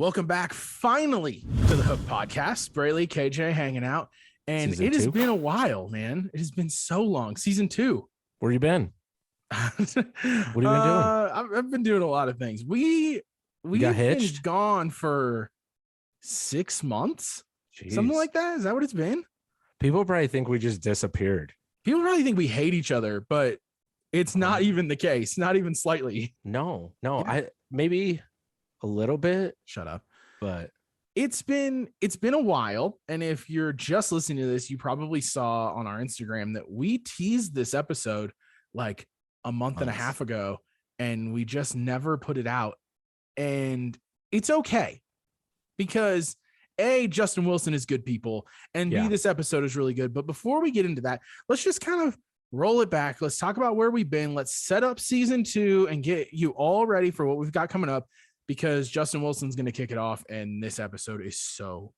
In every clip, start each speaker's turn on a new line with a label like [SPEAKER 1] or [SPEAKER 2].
[SPEAKER 1] Welcome back finally to the Hook Podcast. Brayley, KJ hanging out. And
[SPEAKER 2] Season
[SPEAKER 1] it has
[SPEAKER 2] two?
[SPEAKER 1] been a while, man. It has been so long. Season 2.
[SPEAKER 2] Where you been?
[SPEAKER 1] What
[SPEAKER 2] have you been doing?
[SPEAKER 1] I've been doing a lot of things. We've
[SPEAKER 2] got
[SPEAKER 1] been
[SPEAKER 2] hitched?
[SPEAKER 1] gone for 6 months.
[SPEAKER 2] Jeez.
[SPEAKER 1] Something like that. Is that what it's been?
[SPEAKER 2] People probably think we just disappeared.
[SPEAKER 1] People probably think we hate each other, but it's not even the case. Not even slightly.
[SPEAKER 2] No,
[SPEAKER 1] Yeah.
[SPEAKER 2] I maybe a little bit,
[SPEAKER 1] Shut up.
[SPEAKER 2] but
[SPEAKER 1] It's been a while, and if you're just listening to this, you probably saw on our Instagram that we teased this episode like a month and a half ago, and we just never put it out. And it's okay, because A, Justin Wilson is good people, and
[SPEAKER 2] Yeah.
[SPEAKER 1] B, this episode is really good. But before we get into that, let's just kind of roll it back. Let's talk about where we've been. Let's set up season 2 and get you all ready for what we've got coming up, because Justin Wilson's going to kick it off, and this episode is so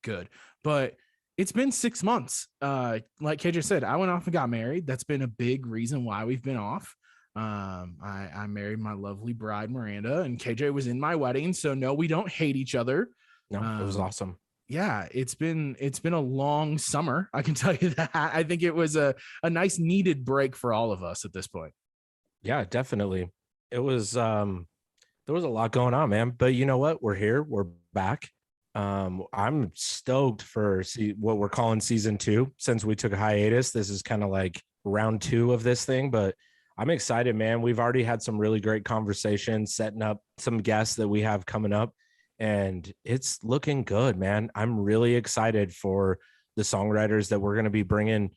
[SPEAKER 1] good. But it's been 6 months. Like KJ said, I went off and got married. That's been a big reason why we've been off. I married my lovely bride, Miranda, and KJ was in my wedding. So no, we don't hate each other.
[SPEAKER 2] no, it was awesome.
[SPEAKER 1] Yeah, it's been a long summer. I can tell you that. I think it was a nice needed break for all of us at this point.
[SPEAKER 2] Yeah, definitely. It was there was a lot going on, man. But you know what? We're here. We're back. I'm stoked for what we're calling season 2. Since we took a hiatus, this is kind of like round 2 of this thing, but I'm excited, man. We've already had some really great conversations, setting up some guests that we have coming up, and it's looking good, man. I'm really excited for the songwriters that we're going to be bringing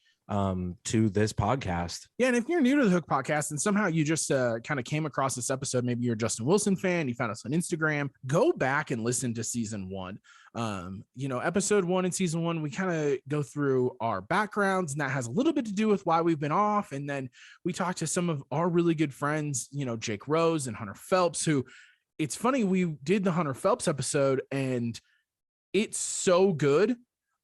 [SPEAKER 2] to this podcast.
[SPEAKER 1] Yeah, and if you're new to the Hook Podcast and somehow you just kind of came across this episode, maybe you're a Justin Wilson fan, you found us on Instagram, go back and listen to season 1. Episode 1 in season 1, we kind of go through our backgrounds, and that has a little bit to do with why we've been off. And then we talk to some of our really good friends, Jake Rose and Hunter Phelps, who, it's funny, we did the Hunter Phelps episode and it's so good.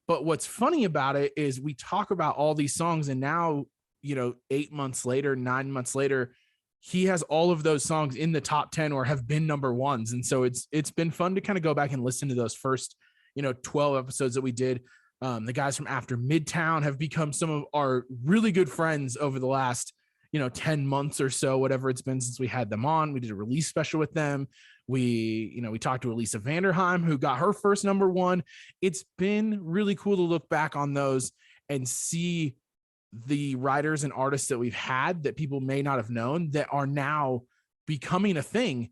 [SPEAKER 1] But what's funny about it is we talk about all these songs, and now, 8 months later, 9 months later, he has all of those songs in the top 10 or have been number ones. And so it's been fun to kind of go back and listen to those first, 12 episodes that we did. The guys from After Midtown have become some of our really good friends over the last, 10 months or so, whatever it's been since we had them on. We did a release special with them. We talked to Elisa Vanderheim, who got her first number 1. It's been really cool to look back on those and see the writers and artists that we've had that people may not have known that are now becoming a thing.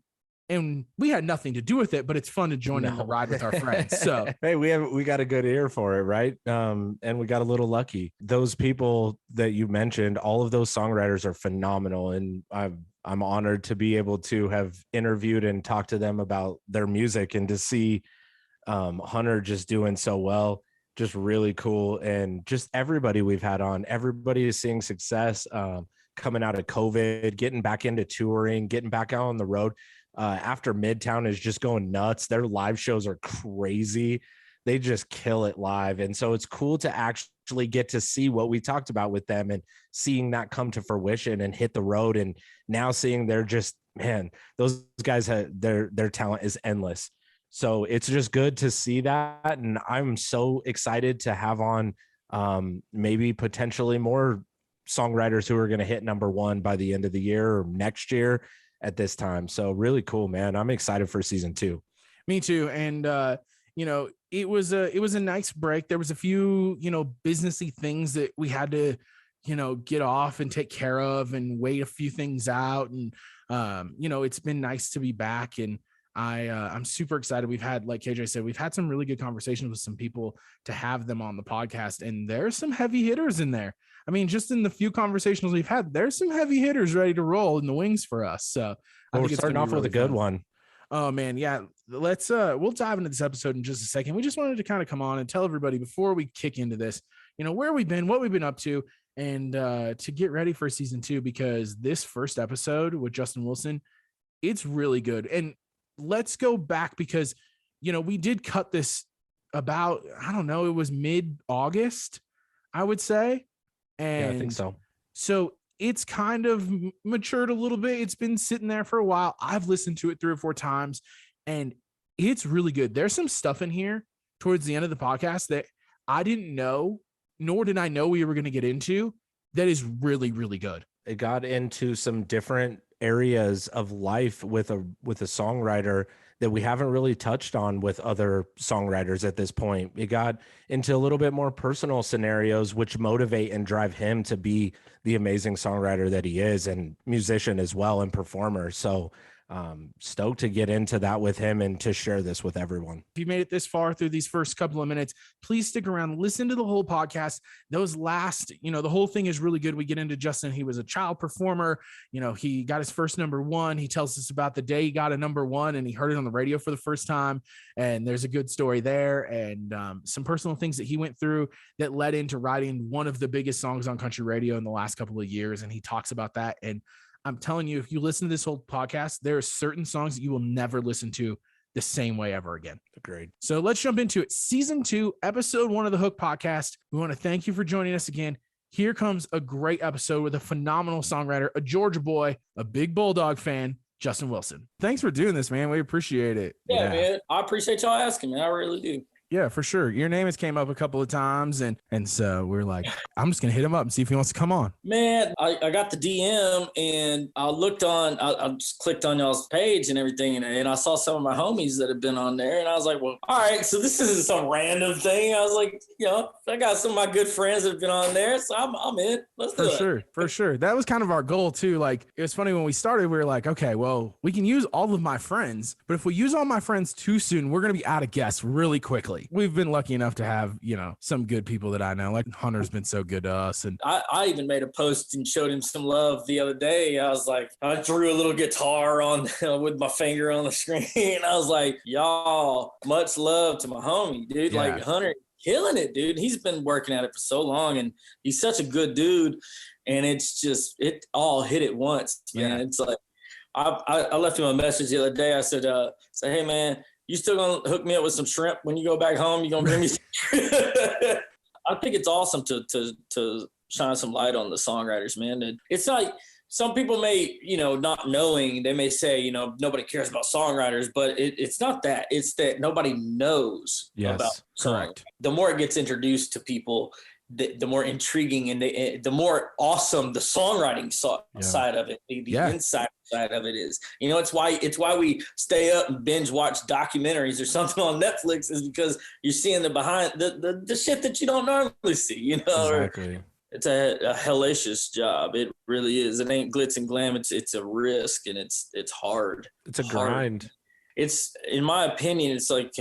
[SPEAKER 1] And we had nothing to do with it, but it's fun to join in the ride with our friends. So
[SPEAKER 2] hey, we got a good ear for it, right? And we got a little lucky. Those people that you mentioned, all of those songwriters are phenomenal, and I'm honored to be able to have interviewed and talked to them about their music, and to see Hunter just doing so well, just really cool. And just everybody we've had on, everybody is seeing success, coming out of COVID, getting back into touring, getting back out on the road. After Midtown is just going nuts. Their live shows are crazy. They just kill it live. And so it's cool to actually get to see what we talked about with them, and seeing that come to fruition and hit the road. And now seeing they're just, man, those guys their talent is endless. So it's just good to see that. And I'm so excited to have on maybe potentially more songwriters who are going to hit number 1 by the end of the year or next year at this time. So really cool, man. I'm excited for season 2.
[SPEAKER 1] Me too. And it was a nice break. There was a few, businessy things that we had to, get off and take care of and wait a few things out. And it's been nice to be back. And I'm super excited. We've had, like KJ said, we've had some really good conversations with some people to have them on the podcast, and there's some heavy hitters in there. I mean, just in the few conversations we've had, there's some heavy hitters ready to roll in the wings for us. So
[SPEAKER 2] we're starting off with a good one.
[SPEAKER 1] Oh man. Yeah. Let's we'll dive into this episode in just a second. We just wanted to kind of come on and tell everybody before we kick into this, where we've been, what we've been up to, and to get ready for season 2, because this first episode with Justin Wilson, it's really good. And let's go back, because, we did cut this about, I don't know, it was mid-August, I would say. And
[SPEAKER 2] yeah, I think so.
[SPEAKER 1] So it's kind of matured a little bit. It's been sitting there for a while. I've listened to it 3 or 4 times, and it's really good. There's some stuff in here towards the end of the podcast that I didn't know, nor did I know we were going to get into, that is really, really good.
[SPEAKER 2] It got into some different areas of life with a songwriter that we haven't really touched on with other songwriters at this point. It got into a little bit more personal scenarios, which motivate and drive him to be the amazing songwriter that he is, and musician as well, and performer. So stoked to get into that with him and to share this with everyone.
[SPEAKER 1] If you made it this far through these first couple of minutes, please stick around, listen to the whole podcast. Those last, the whole thing is really good. We get into Justin. He was a child performer. He got his first #1. He tells us about the day he got a #1 and he heard it on the radio for the first time. And there's a good story there, and some personal things that he went through that led into writing one of the biggest songs on country radio in the last couple of years. And he talks about that. And I'm telling you, if you listen to this whole podcast, there are certain songs that you will never listen to the same way ever again.
[SPEAKER 2] Agreed.
[SPEAKER 1] So let's jump into it. Season 2, episode 1 of the Hook podcast. We want to thank you for joining us again. Here comes a great episode with a phenomenal songwriter, a Georgia boy, a big Bulldog fan, Justin Wilson. Thanks for doing this, man. We appreciate it.
[SPEAKER 3] Yeah, man. I appreciate y'all asking, man. I really do.
[SPEAKER 1] Yeah, for sure. Your name has came up a couple of times, and so we're like, I'm just gonna hit him up and see if he wants to come on.
[SPEAKER 3] Man, I got the DM and I looked on, I just clicked on y'all's page and everything, and I saw some of my homies that have been on there, and I was like, well, all right, so this isn't some random thing. I was like, I got some of my good friends that have been on there, so I'm in. Let's do it.
[SPEAKER 1] For sure. That was kind of our goal too. Like, it was funny when we started, we were like, okay, well, we can use all of my friends, but if we use all my friends too soon, we're gonna be out of guests really quickly. We've been lucky enough to have, some good people that I know. Like Hunter's been so good to us. And
[SPEAKER 3] I even made a post and showed him some love the other day. I was like, I drew a little guitar on with my finger on the screen. I was like, y'all, much love to my homie, dude. Yeah. Like Hunter, killing it, dude. He's been working at it for so long, and he's such a good dude. And it's just, it all hit at once, man. Yeah. It's like, I left him a message the other day. I said, hey, man, you still gonna hook me up with some shrimp when you go back home? You gonna bring me some I think it's awesome to shine some light on the songwriters, man. And it's like some people may, not knowing, they may say, nobody cares about songwriters, but it's not that. It's that nobody knows about songwriters. The more it gets introduced to people, the more intriguing and the more awesome the songwriting side of it, the inside side of it is. It's why we stay up and binge watch documentaries or something on Netflix, is because you're seeing the behind the shit that you don't normally see.
[SPEAKER 2] Exactly.
[SPEAKER 3] It's a hellacious job. It really is. It ain't glitz and glam. It's a risk, and it's hard.
[SPEAKER 2] It's a grind.
[SPEAKER 3] It's, in my opinion, it's like,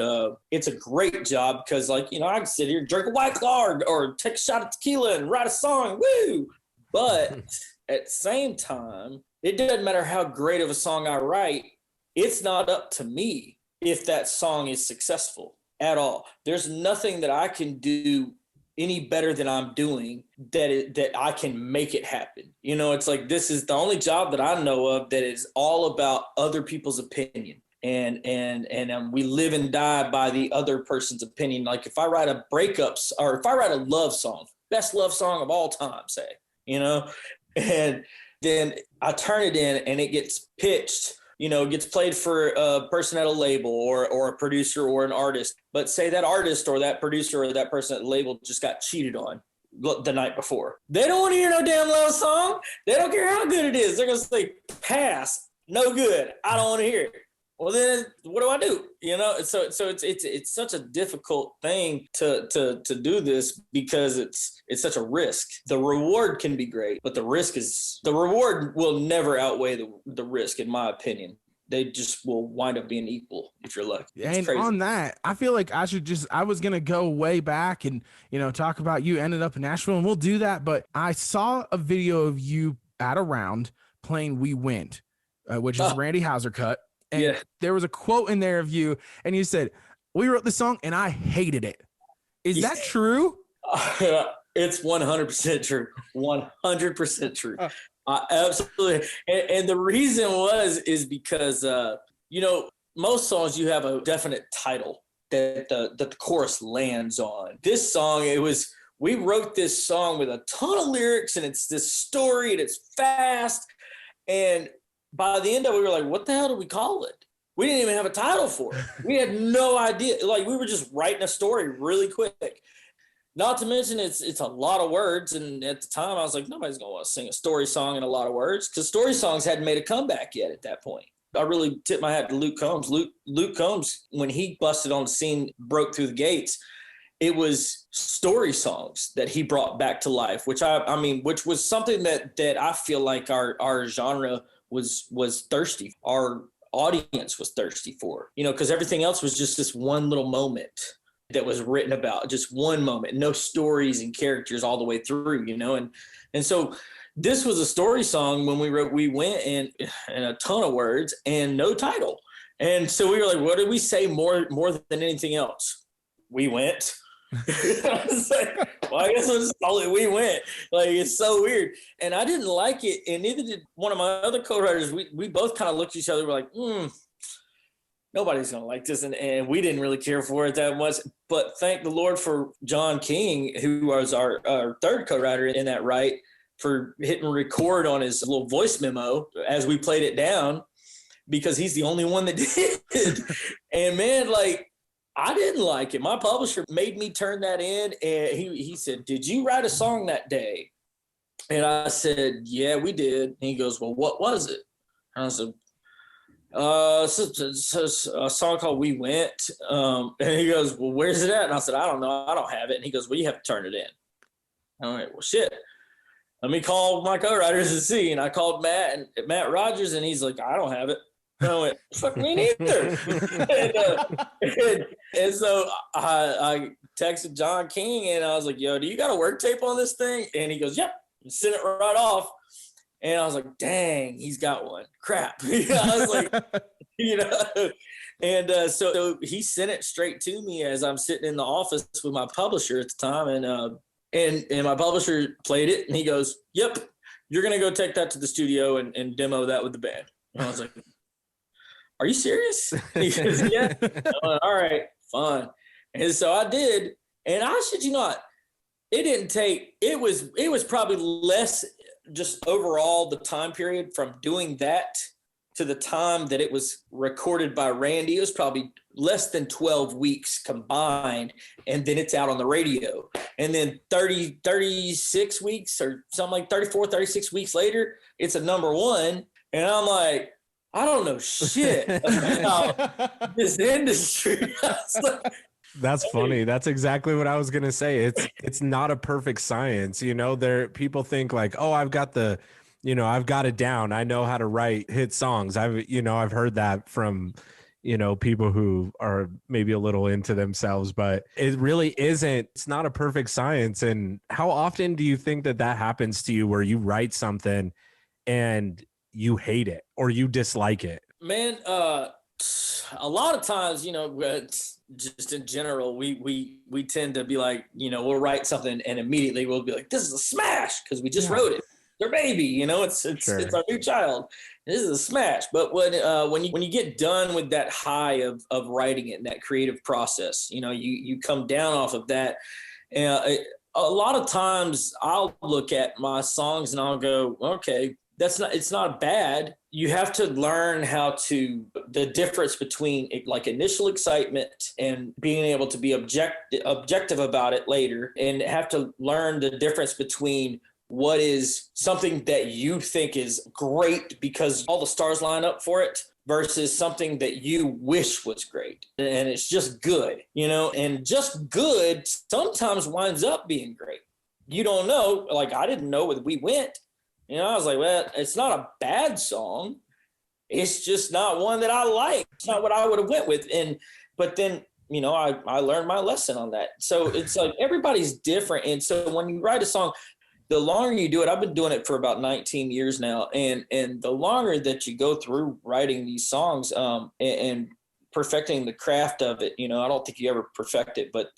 [SPEAKER 3] it's a great job because, like, I can sit here and drink a White Claw or take a shot of tequila and write a song. Woo! But at the same time, it doesn't matter how great of a song I write. It's not up to me if that song is successful at all. There's nothing that I can do any better than I'm doing that I can make it happen. It's like, this is the only job that I know of that is all about other people's opinion. And we live and die by the other person's opinion. Like, if I write a breakups, or if I write a love song, best love song of all time, say, and then I turn it in and it gets pitched, gets played for a person at a label or a producer or an artist. But say that artist or that producer or that person at the label just got cheated on the night before. They don't want to hear no damn love song. They don't care how good it is. They're going to say, pass, no good. I don't want to hear it. Well, then what do I do? So it's such a difficult thing to do this because it's such a risk. The reward can be great, but the reward will never outweigh the risk, in my opinion. They just will wind up being equal if you're lucky. It's
[SPEAKER 1] and
[SPEAKER 3] crazy.
[SPEAKER 1] On that, I feel like I was going to go way back and, talk about you ended up in Nashville, and we'll do that. But I saw a video of you at a round playing We Went, which is Randy Houser cut. And there was a quote in there of you, and you said, we wrote the song and I hated it. Is that true?
[SPEAKER 3] It's 100% true. 100% true. Absolutely. And the reason is because, most songs you have a definite title that the chorus lands on. This song, we wrote this song with a ton of lyrics, and it's this story, and it's fast. And by the end of it, we were like, what the hell do we call it? We didn't even have a title for it. We had no idea. Like, we were just writing a story really quick. Not to mention it's a lot of words. And at the time I was like, nobody's going to want to sing a story song in a lot of words, because story songs hadn't made a comeback yet at that point. I really tip my hat to Luke Combs. Luke Combs, when he busted on the scene, broke through the gates, it was story songs that he brought back to life, which which was something that I feel like our genre was thirsty. Our audience was thirsty for, because everything else was just this one little moment that was written about, just one moment, no stories and characters all the way through, and so this was a story song. When we wrote We Went, and a ton of words and no title. And so we were like, what did we say more than anything else? We went. I was like, well, I guess I'll just call it We Went. Like, it's so weird. And I didn't like it, and neither did one of my other co-writers. We both kind of looked at each other. We're like, nobody's going to like this. And we didn't really care for it that much. But thank the Lord for John King, who was our third co-writer in that write, for hitting record on his little voice memo as we played it down, because he's the only one that did. And man, like, I didn't like it. My publisher made me turn that in, and he said, "Did you write a song that day?" And I said, "Yeah, we did." And he goes, "Well, what was it?" And I said, it's a song called We Went. And he goes, "Well, where's it at?" And I said, "I don't know. I don't have it." And he goes, "Well, you have to turn it in." All right, well, shit. Let me call my co-writers and see. And I called Matt Rogers, and he's like, "I don't have it." And I went, "Fuck me neither." and so I texted John King, and I was like, "Yo, do you got a work tape on this thing?" And he goes, "Yep." And sent it right off. And I was like, "Dang, he's got one. Crap." I was like, And so he sent it straight to me as I'm sitting in the office with my publisher at the time. And my publisher played it, and he goes, "Yep, you're going to go take that to the studio and demo that with the band." And I was like, "Are you serious?" He goes, "Yeah." Went, "All right, fine." And so I did. And I shit you not, it was probably less, just overall the time period from doing that to the time that it was recorded by Randy. It was probably less than 12 weeks combined, and then it's out on the radio. And then 36 weeks or something, like 34, 36 weeks later, it's a number one. And I'm like, I don't know shit about this industry.
[SPEAKER 2] That's funny. That's exactly what I was going to say. It's not a perfect science. People think like, oh, I've got it down. I know how to write hit songs. I've heard that from, people who are maybe a little into themselves, but it really isn't. It's not a perfect science. And how often do you think that happens to you, where you write something and you hate it or you dislike it?
[SPEAKER 3] Man, a lot of times, just in general, we tend to be like, we'll write something and immediately we'll be like, this is a smash because we just wrote it. Their baby, it's our new child. This is a smash. But when you get done with that high of writing it and that creative process, you come down off of that. A lot of times I'll look at my songs and I'll go, okay, it's not bad. You have to learn the difference between like initial excitement and being able to be objective about it later, and have to learn the difference between what is something that you think is great because all the stars line up for it versus something that you wish was great. And it's just good, and just good sometimes winds up being great. You don't know. Like, I didn't know where We Went. I was like, well, it's not a bad song. It's just not one that I like. It's not what I would have went with. But then, I learned my lesson on that. So it's like everybody's different. And so when you write a song, the longer you do it, I've been doing it for about 19 years now. And the longer that you go through writing these songs and perfecting the craft of it, I don't think you ever perfect it, but,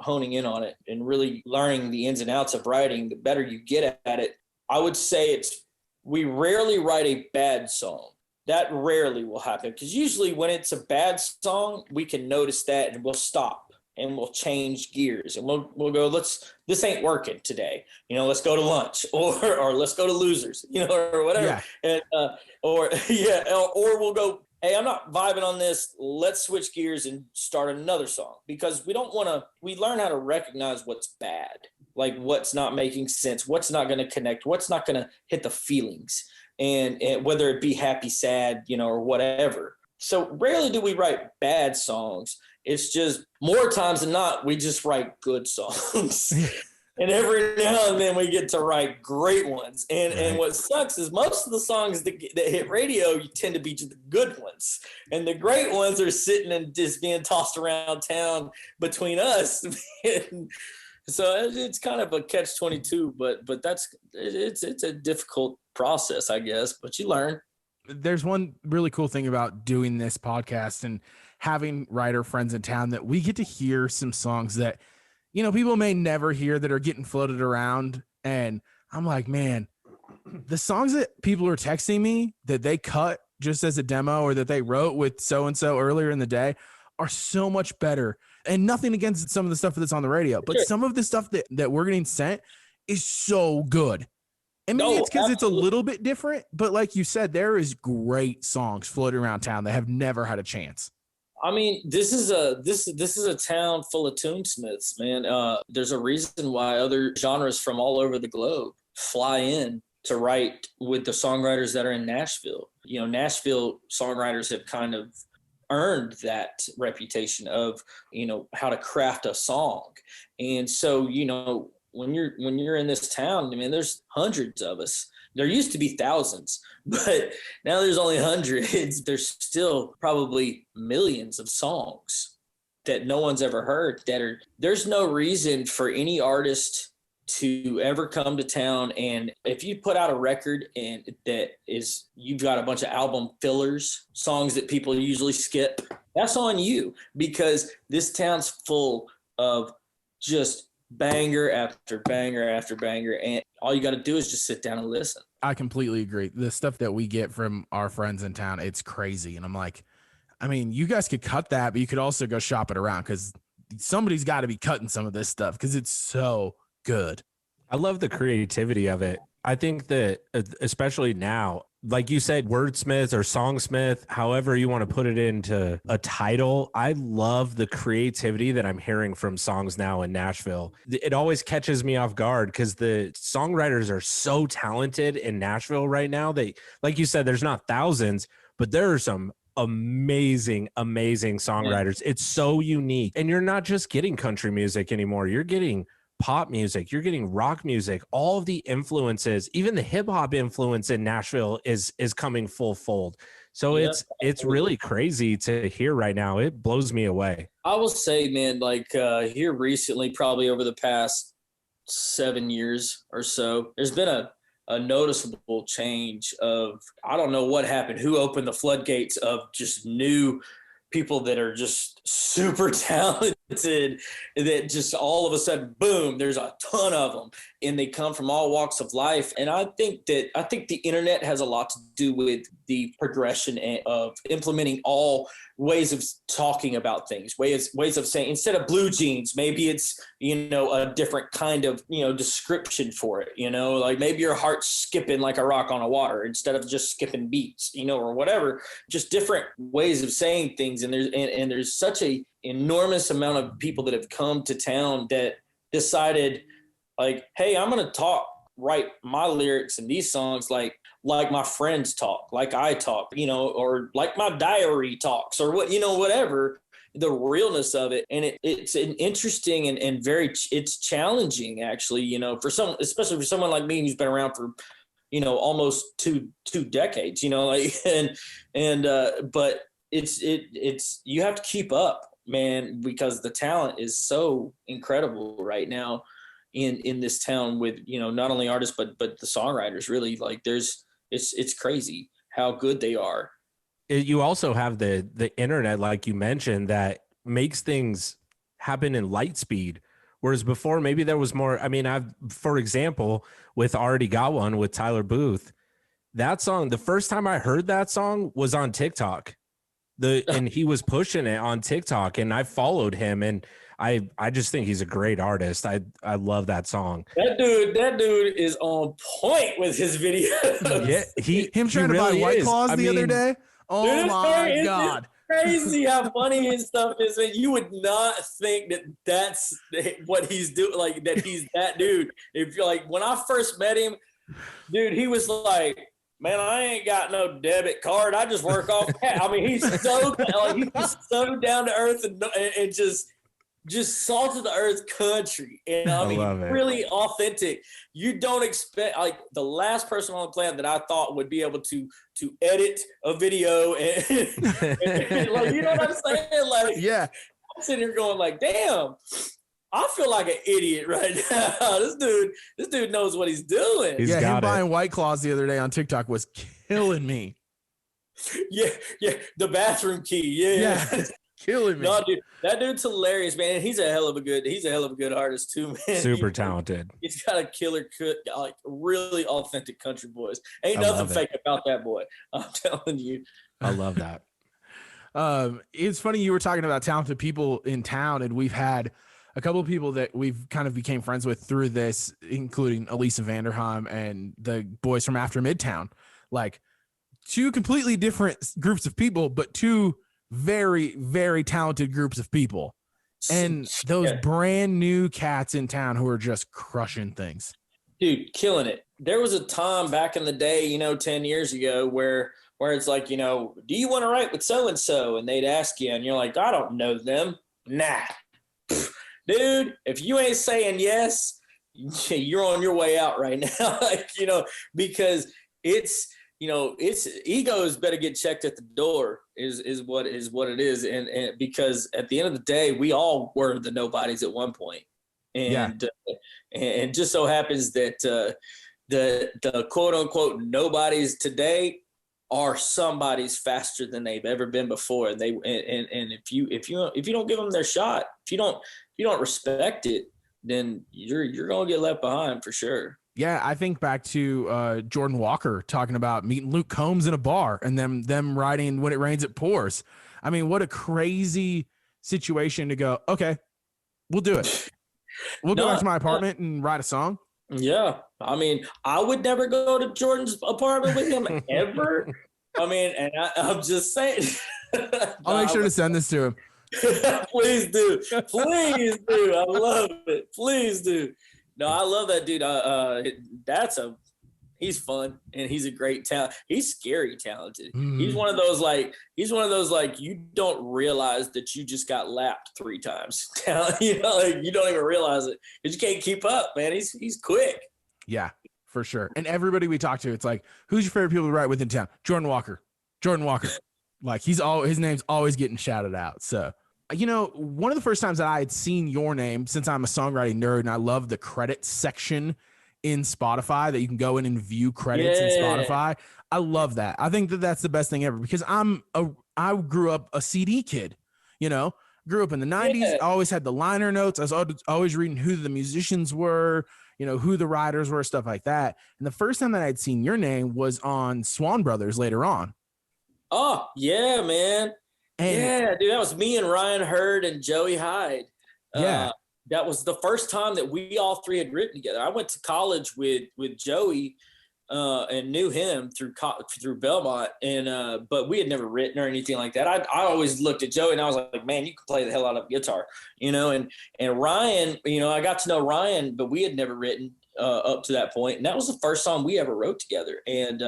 [SPEAKER 3] honing in on it and really learning the ins and outs of writing, the better you get at it. I would say we rarely write a bad song. That rarely will happen, because usually when it's a bad song, we can notice that and we'll stop and we'll change gears and we'll go, this ain't working today. Let's go to lunch or let's go to Losers, or whatever. Yeah. And, or we'll go, hey, I'm not vibing on this. Let's switch gears and start another song, because we don't want to, we learn how to recognize what's bad, like what's not making sense, what's not going to connect, what's not going to hit the feelings, and whether it be happy, sad, or whatever. So rarely do we write bad songs. It's just more times than not, we just write good songs. And every now and then we get to write great ones. And what sucks is most of the songs that hit radio, you tend to be just the good ones. And the great ones are sitting and just being tossed around town between us. So it's kind of a catch-22, but it's a difficult process, I guess, but you learn.
[SPEAKER 1] There's one really cool thing about doing this podcast and having writer friends in town, that we get to hear some songs that, people may never hear, that are getting floated around. And I'm like, man, the songs that people are texting me that they cut just as a demo, or that they wrote with so-and-so earlier in the day, are so much better. And nothing against some of the stuff that's on the radio, but some of the stuff that we're getting sent is so good. I mean, it's because it's a little bit different, but like you said, there is great songs floating around town that have never had a chance.
[SPEAKER 3] I mean, this is a town full of tunesmiths, man. There's a reason why other genres from all over the globe fly in to write with the songwriters that are in Nashville. Nashville songwriters have kind of earned that reputation of, how to craft a song. And so, when you're in this town, I mean, there's hundreds of us. There used to be thousands, but now there's only hundreds. There's still probably millions of songs that no one's ever heard there's no reason for any artist to ever come to town. And if you put out a record and you've got a bunch of album fillers, songs that people usually skip, that's on you, because this town's full of just banger after banger after banger, and all you got to do is just sit down and listen.
[SPEAKER 1] I completely agree. The stuff that we get from our friends in town, it's crazy. And I'm like, I mean, you guys could cut that, but you could also go shop it around, because somebody's got to be cutting some of this stuff, because it's so good.
[SPEAKER 2] I love the creativity of it. I think that especially now, like you said, wordsmith or songsmith, however you want to put it into a title, I love the creativity that I'm hearing from songs now in Nashville. It always catches me off guard, because the songwriters are so talented in Nashville right now. They, like you said, there's not thousands, but there are some amazing songwriters. It's so unique. And you're not just getting country music anymore. You're getting pop music, you're getting rock music, all of the influences, even the hip hop influence in Nashville is coming full fold. So it's really crazy to hear right now. It blows me away.
[SPEAKER 3] I will say, man, like here recently, probably over the past 7 years or so, there's been a noticeable change of, I don't know what happened, who opened the floodgates of just new people that are just super talented, that just all of a sudden, boom, there's a ton of them, and they come from all walks of life. And I think the internet has a lot to do with the progression of implementing all ways of talking about things, ways of saying, instead of blue jeans, maybe it's, a different kind of, description for it, like maybe your heart's skipping like a rock on a water instead of just skipping beats, or whatever, just different ways of saying things. And there's such a enormous amount of people that have come to town that decided, like, hey, I'm going to write my lyrics in these songs like my friends talk, like I talk, or like my diary talks, or whatever, the realness of it. And it's an interesting and it's challenging, actually, especially for someone like me who's been around for, almost two decades, but it's you have to keep up, man, because the talent is so incredible right now in this town with, not only artists, but the songwriters, really. Like it's crazy how good they are.
[SPEAKER 2] You also have the internet, like you mentioned, that makes things happen in light speed. Whereas before, maybe there was more. I mean, for example, with Already Got One with Tyler Booth, that song, the first time I heard that song was on TikTok. And he was pushing it on TikTok, and I followed him, and I just think he's a great artist. I love that song.
[SPEAKER 3] That dude is on point with his videos.
[SPEAKER 2] Yeah,
[SPEAKER 1] him trying to buy White Claws the other day. Oh
[SPEAKER 3] Dude,
[SPEAKER 1] my God.
[SPEAKER 3] Crazy how funny his stuff is, and you would not think that that's what he's doing, like that he's that dude. If you're like, when I first met him, dude, he was like, man, I ain't got no debit card. I just work off cash. I mean, he's so down to earth and just salt of the earth country. And I mean, really authentic. You don't expect, like, the last person on the planet that I thought would be able to edit a video and like, you know what I'm saying? Like,
[SPEAKER 1] yeah,
[SPEAKER 3] I'm sitting here going like, damn, I feel like an idiot right now. This dude knows what he's doing.
[SPEAKER 1] Him buying White Claws the other day on TikTok was killing me.
[SPEAKER 3] Yeah, the bathroom key. Yeah.
[SPEAKER 1] Killing me.
[SPEAKER 3] No, dude, that dude's hilarious, man. He's a hell of a good artist too, man.
[SPEAKER 2] Super talented.
[SPEAKER 3] He's got a killer, like really authentic country voice. Ain't nothing fake about that boy. I'm telling you.
[SPEAKER 2] I love that.
[SPEAKER 1] It's funny you were talking about talented people in town, and we've had a couple of people that we've kind of became friends with through this, including Elisa Vanderheim and the boys from After Midtown. Like, two completely different groups of people, but two very, very talented groups of people, and those brand new cats in town who are just crushing things.
[SPEAKER 3] Dude, killing it. There was a time back in the day, 10 years ago where it's like, do you want to write with so-and-so? And they'd ask you, and you're like, I don't know them. Nah. Dude, if you ain't saying yes, you're on your way out right now. Like, because it's egos better get checked at the door is what it is. And because at the end of the day, we all were the nobodies at one point. And, and just so happens that, the quote unquote nobodies today are somebody's faster than they've ever been before. And if you don't give them their shot, if you don't respect it, then you're going to get left behind for sure.
[SPEAKER 1] Yeah, I think back to Jordan Walker talking about meeting Luke Combs in a bar and them writing When It Rains, It Pours. I mean, what a crazy situation to go, okay, we'll do it. We'll go back to my apartment and write a song.
[SPEAKER 3] Yeah. I mean, I would never go to Jordan's apartment with him ever. I mean, and I'm just saying.
[SPEAKER 1] I'll make sure to send this to him.
[SPEAKER 3] Please do. Please do. I love it. Please do. No, I love that dude. He's fun and he's a great talent. He's scary talented. He's one of those like you don't realize that you just got lapped 3 times. Like you don't even realize it because you can't keep up, man. He's quick.
[SPEAKER 1] Yeah, for sure. And everybody we talk to, it's like, who's your favorite people to write with in town? Jordan Walker. Like his name's always getting shouted out. So. One of the first times that I had seen your name, since I'm a songwriting nerd and I love the credits section in Spotify that you can go in and view credits in Spotify. I love that. I think that that's the best thing ever because I grew up a CD kid, grew up in the 90s. I always had the liner notes. I was always reading who the musicians were, who the writers were, stuff like that. And the first time that I'd seen your name was on Swan Brothers later on.
[SPEAKER 3] Oh, yeah, man. Yeah, dude, that was me and Ryan Hurd and Joey Hyde. That was the first time that we all 3 had written together. I went to college with Joey and knew him through Belmont, and but we had never written or anything like that. I always looked at Joey and I was like, man, you can play the hell out of guitar, and Ryan, I got to know Ryan, but we had never written up to that point, and that was the first song we ever wrote together, and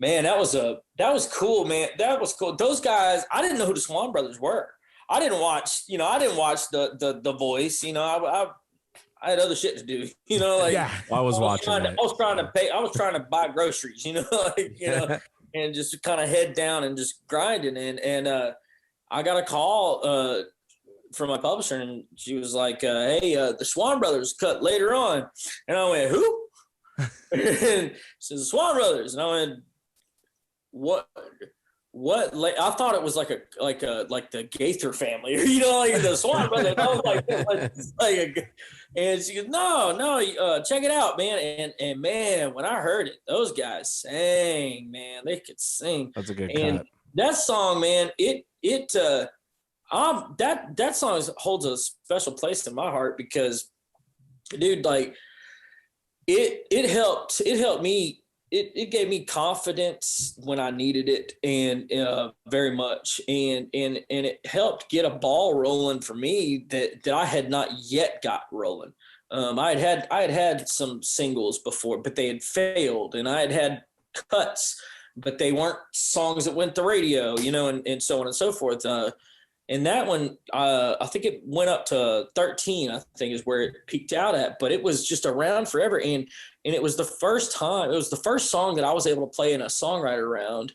[SPEAKER 3] man, that was cool, man. That was cool. Those guys, I didn't know who the Swan Brothers were. I didn't watch the Voice. I had other shit to do.
[SPEAKER 2] I was watching.
[SPEAKER 3] I was trying to buy groceries. And just kind of head down and just grinding. And I got a call from my publisher, and she was like, "Hey, the Swan Brothers cut later on," and I went, "Who?" And she says, "The Swan Brothers," and I went, what like I thought it was like the Gaither family, like the Swan Brothers. I was like and she goes, no, check it out, man. And man, when I heard it, those guys sang, man, they could sing.
[SPEAKER 2] That's a good
[SPEAKER 3] cut. That song, man, that song holds a special place in my heart because, dude, like it helped me it gave me confidence when I needed it, and very much, and it helped get a ball rolling for me that I had not yet got rolling. I had had some singles before, but they had failed, and I had cuts, but they weren't songs that went to radio, and so on and so forth. And that one, I think it went up to 13, I think is where it peaked out at, but it was just around forever. And it was the first song that I was able to play in a songwriter round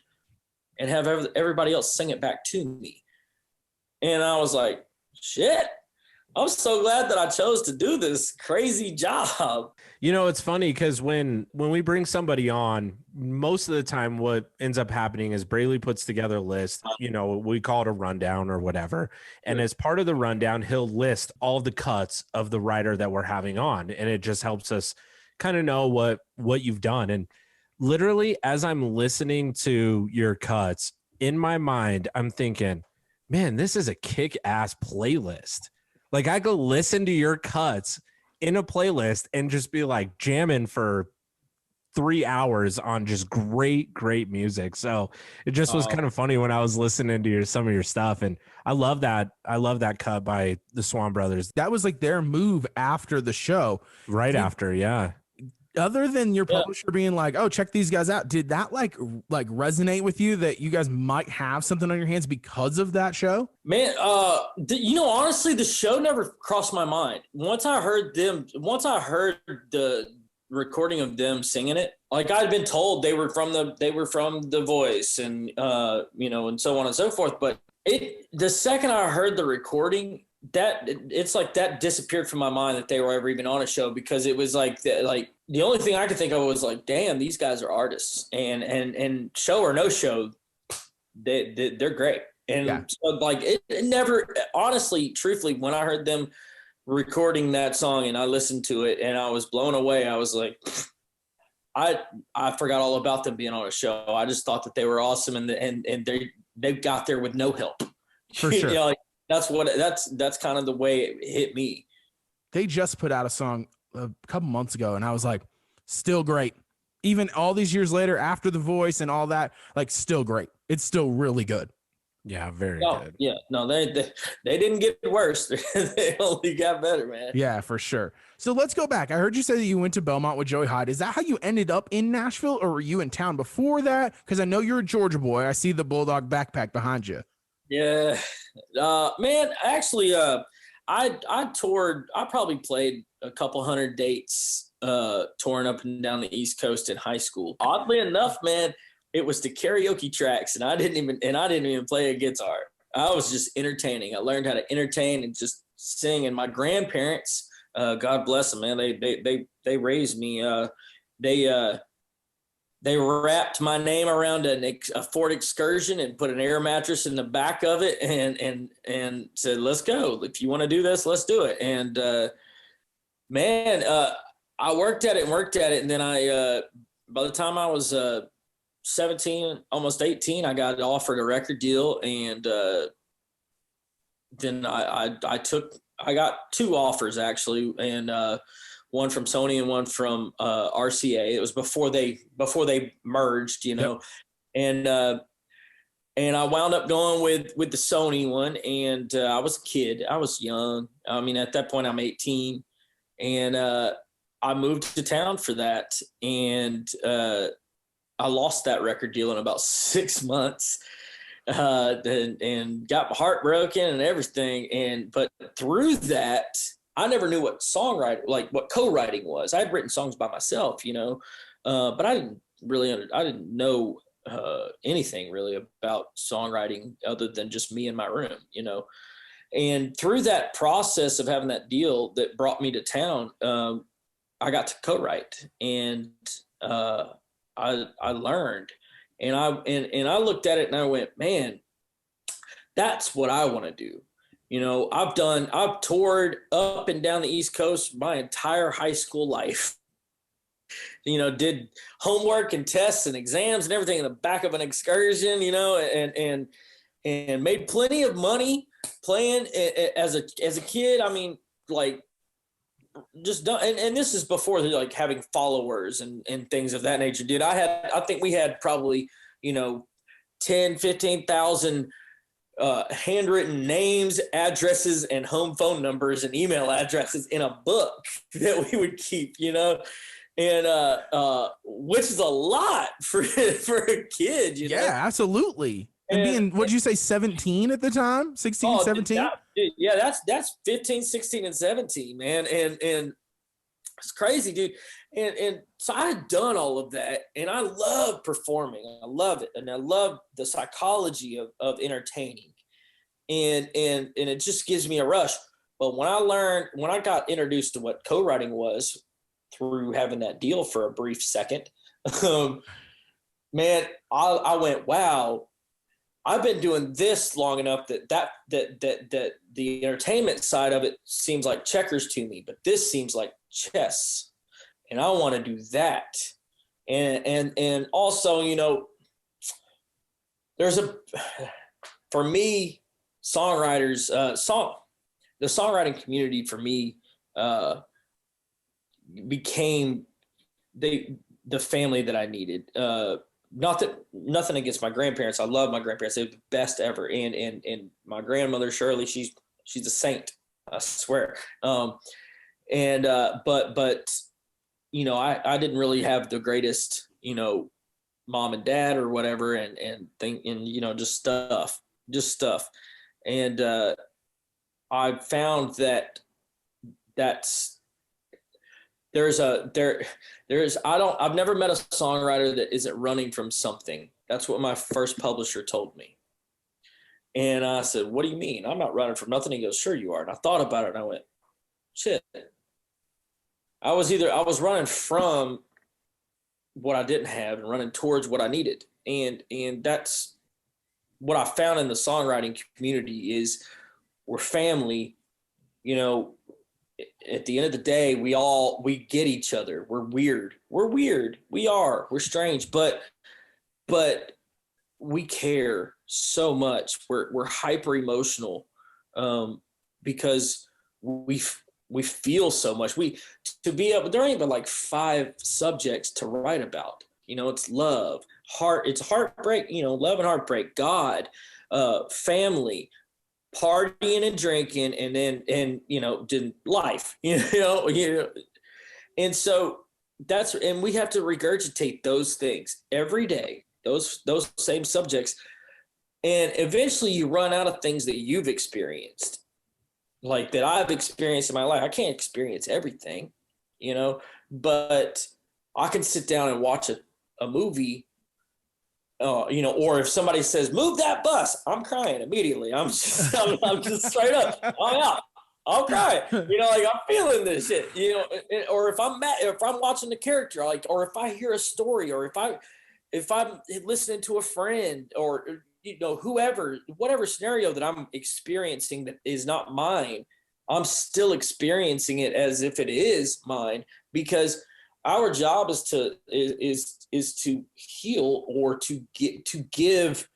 [SPEAKER 3] and have everybody else sing it back to me. And I was like, shit, I'm so glad that I chose to do this crazy job.
[SPEAKER 2] It's funny because when we bring somebody on, most of the time what ends up happening is Braley puts together a list, we call it a rundown or whatever. And as part of the rundown, he'll list all the cuts of the writer that we're having on. And it just helps us kind of know what you've done. And literally, as I'm listening to your cuts, in my mind, I'm thinking, man, this is a kick-ass playlist. Like, I go listen to your cuts in a playlist and just be like jamming for 3 hours on just great music. So it just was kind of funny when I was listening to some of your stuff. And I love that cut by the Swan Brothers.
[SPEAKER 1] That was like their move after the show.
[SPEAKER 2] After. Yeah.
[SPEAKER 1] Other than your publisher being like, oh, check these guys out, did that like resonate with you that you guys might have something on your hands because of that show?
[SPEAKER 3] Man, honestly, the show never crossed my mind. Once I heard the recording of them singing it, like I'd been told they were from The Voice, and and so on and so forth. But the second I heard the recording, it's like that disappeared from my mind that they were ever even on a show, because it was like the only thing I could think of was like, damn, these guys are artists, and show or no show, they're great. And so like it never, honestly, truthfully, when I heard them recording that song and I listened to it and I was blown away, I was like, I forgot all about them being on a show. I just thought that they were awesome, and they got there with no help.
[SPEAKER 1] For sure.
[SPEAKER 3] That's kind of the way it hit me.
[SPEAKER 1] They just put out a song a couple months ago, and I was like, still great. Even all these years later, after The Voice and all that, like, still great. It's still really good.
[SPEAKER 2] Yeah, very good.
[SPEAKER 3] Yeah, no, they didn't get worse. They only got better, man.
[SPEAKER 1] Yeah, for sure. So let's go back. I heard you say that you went to Belmont with Joey Hyde. Is that how you ended up in Nashville, or were you in town before that? Because I know you're a Georgia boy. I see the Bulldog backpack behind you.
[SPEAKER 3] Yeah, man. Actually, I toured. I probably played a couple hundred dates, touring up and down the East Coast in high school. Oddly enough, man, it was the karaoke tracks, and I didn't even play a guitar. I was just entertaining. I learned how to entertain and just sing. And my grandparents, God bless them, man, they raised me. They wrapped my name around a Ford Excursion and put an air mattress in the back of it, and said, let's go. If you want to do this, let's do it. And I worked at it. And then by the time I was 17, almost 18, I got offered a record deal. And then I got two offers, actually. And one from Sony and one from RCA. It was before they merged,
[SPEAKER 1] Yep.
[SPEAKER 3] And I wound up going with the Sony one. And I was a kid. I was young. I mean, at that point I'm 18, and I moved to town for that. And I lost that record deal in about 6 months, and got my heart broken and everything. But through that, I never knew what what co-writing was. I had written songs by myself, but I didn't know anything really about songwriting other than just me in my room, And through that process of having that deal that brought me to town, I got to co-write, and I learned, and I looked at it and I went, man, that's what I want to do. I've toured up and down the East Coast my entire high school life. Did homework and tests and exams and everything in the back of an excursion, and made plenty of money playing as a kid. I mean, like, just done, and this is before like having followers and things of that nature, dude. I think we had probably, 10, 15,000 handwritten names, addresses, and home phone numbers and email addresses in a book that we would keep, and which is a lot for a kid,
[SPEAKER 1] Yeah, absolutely. And being, what'd you say, 17 at the time? 16, 17?
[SPEAKER 3] Yeah, that's 15, 16, and 17, man. And it's crazy, dude. And so I had done all of that, and I love performing. I love it. And I love the psychology of entertaining. And it just gives me a rush. But when I got introduced to what co-writing was through having that deal for a brief second, man, I went, wow, I've been doing this long enough that the entertainment side of it seems like checkers to me, but this seems like chess, and I want to do that. And also, for me, songwriters, the songwriting community for me became the family that I needed. Nothing against my grandparents. I love my grandparents. They're the best ever. And my grandmother, Shirley, she's a saint, I swear. But I didn't really have the greatest, mom and dad or whatever, and just stuff. And I found that I've never met a songwriter that isn't running from something. That's what my first publisher told me. And I said, what do you mean? I'm not running from nothing. He goes, sure you are. And I thought about it, and I went, shit. I was running from what I didn't have and running towards what I needed. And that's what I found in the songwriting community is we're family. At the end of the day, we get each other. We're weird. We're strange, but we care so much. We're hyper emotional because we feel so much. There ain't but like 5 subjects to write about. It's love, it's heartbreak, love and heartbreak, God, family, partying and drinking, and then life, and so and we have to regurgitate those things every day, those same subjects, and eventually you run out of things that you've experienced, like that I've experienced in my life. I can't experience everything, but I can sit down and watch a movie. Or if somebody says, move that bus, I'm crying immediately. I'm just straight up. I'm out. I'll cry. Like I'm feeling this shit, or if I'm watching the character, or if I hear a story, or if I'm listening to a friend, or, whatever scenario that I'm experiencing that is not mine, I'm still experiencing it as if it is mine, because our job is to heal, or to give,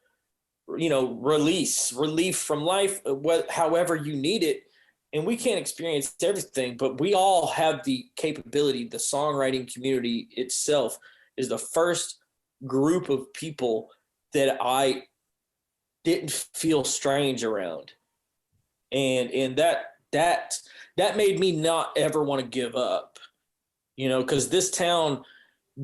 [SPEAKER 3] relief from life, however you need it. And we can't experience everything, but we all have the capability. The songwriting community itself is the first group of people that I didn't feel strange around. And that made me not ever want to give up. Because this town,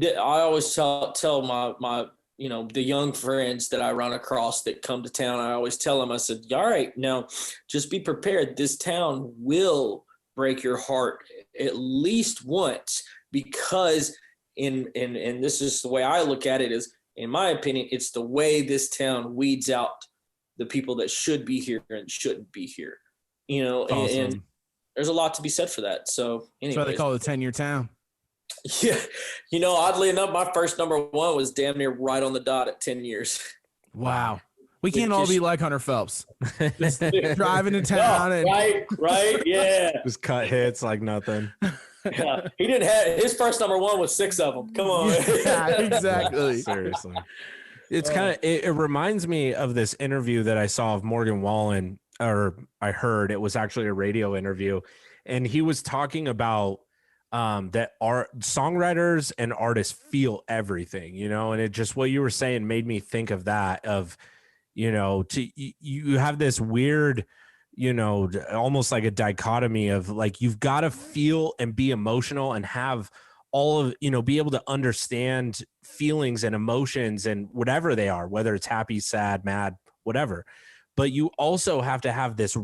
[SPEAKER 3] I always tell my the young friends that I run across that come to town, I always tell them, I said, all right, now just be prepared. This town will break your heart at least once, because and this is the way I look at it, is, in my opinion, it's the way this town weeds out the people that should be here and shouldn't be here.
[SPEAKER 1] Awesome.
[SPEAKER 3] And there's a lot to be said for that. So anyways,
[SPEAKER 1] that's why they call it a 10-year town.
[SPEAKER 3] Yeah. Oddly enough, my first number 1 was damn near right on the dot at 10 years.
[SPEAKER 1] Wow. We can't all be like Hunter Phelps. Just driving to town.
[SPEAKER 3] Right. Yeah.
[SPEAKER 2] Just cut hits like nothing.
[SPEAKER 3] Yeah. He didn't have, his first number 1 was 6 of them. Come on.
[SPEAKER 1] Yeah, exactly.
[SPEAKER 2] Seriously. It's kind of, it reminds me of this interview that I saw of Morgan Wallen. or I heard it was actually a radio interview, and he was talking about that art songwriters and artists feel everything, and it just, what you were saying made me think of that, of, you have this weird, almost like a dichotomy of like, you've got to feel and be emotional and have all of, be able to understand feelings and emotions and whatever they are, whether it's happy, sad, mad, whatever. But you also have to have this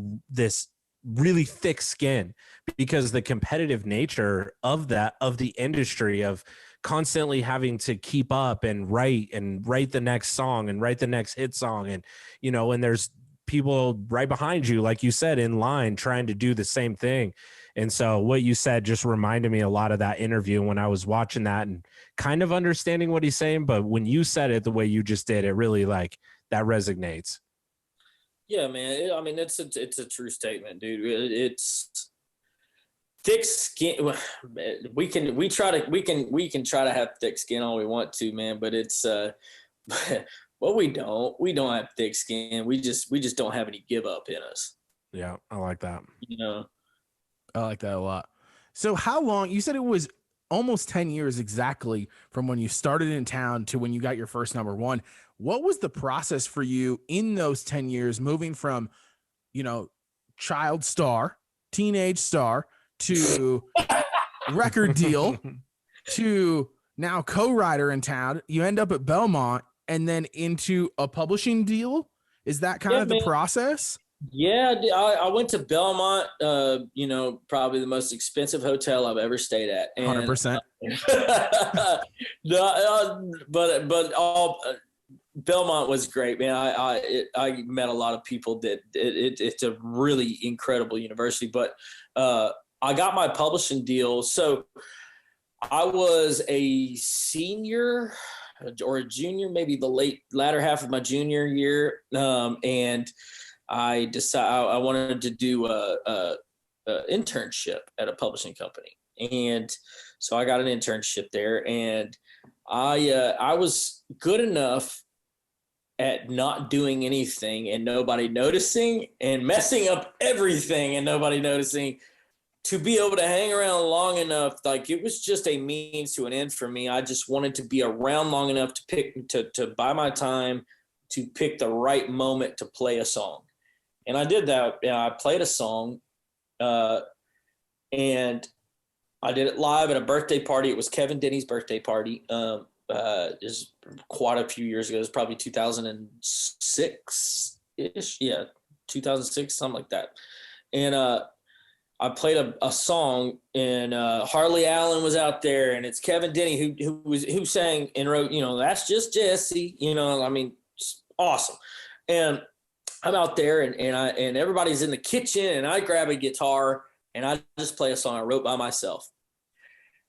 [SPEAKER 2] really thick skin, because the competitive nature of the industry, of constantly having to keep up and write the next song and write the next hit song. And, and there's people right behind you, like you said, in line trying to do the same thing. And so what you said just reminded me a lot of that interview when I was watching that and kind of understanding what he's saying. But when you said it the way you just did, it really, like, that resonates.
[SPEAKER 3] Yeah, man. I mean, it's a true statement, dude. It's thick skin. We can try to have thick skin all we want to, man. But it's well, we don't have thick skin. We just don't have any give up in us.
[SPEAKER 2] Yeah, I like that.
[SPEAKER 1] I like that a lot. So how long, you said it was almost 10 years exactly from when you started in town to when you got your first number one. What was the process for you in those 10 years, moving from, child star, teenage star, to record deal, to now co-writer in town? You end up at Belmont and then into a publishing deal. Is that kind of the process?
[SPEAKER 3] Yeah, I went to Belmont, probably the most expensive hotel I've ever stayed at. And,
[SPEAKER 1] 100%.
[SPEAKER 3] But Belmont was great, man. I met a lot of people that it's a really incredible university. But I got my publishing deal. So I was a senior or a junior, maybe the latter half of my junior year, and I decided I wanted to do a internship at a publishing company, and so I got an internship there, and I was good enough at not doing anything and nobody noticing, and messing up everything and nobody noticing, to be able to hang around long enough. Like, it was just a means to an end for me. I just wanted to be around long enough to buy my time to pick the right moment to play a song. And I did that. I played a song, and I did it live at a birthday party. It was Kevin Denny's birthday party. It was quite a few years ago. It was probably 2006-ish. Yeah, 2006, something like that. And I played a song, and Harley Allen was out there, and it's Kevin Denny who sang and wrote, That's Just Jesse. I mean, awesome. And I'm out there, and everybody's in the kitchen, and I grab a guitar and I just play a song I wrote by myself.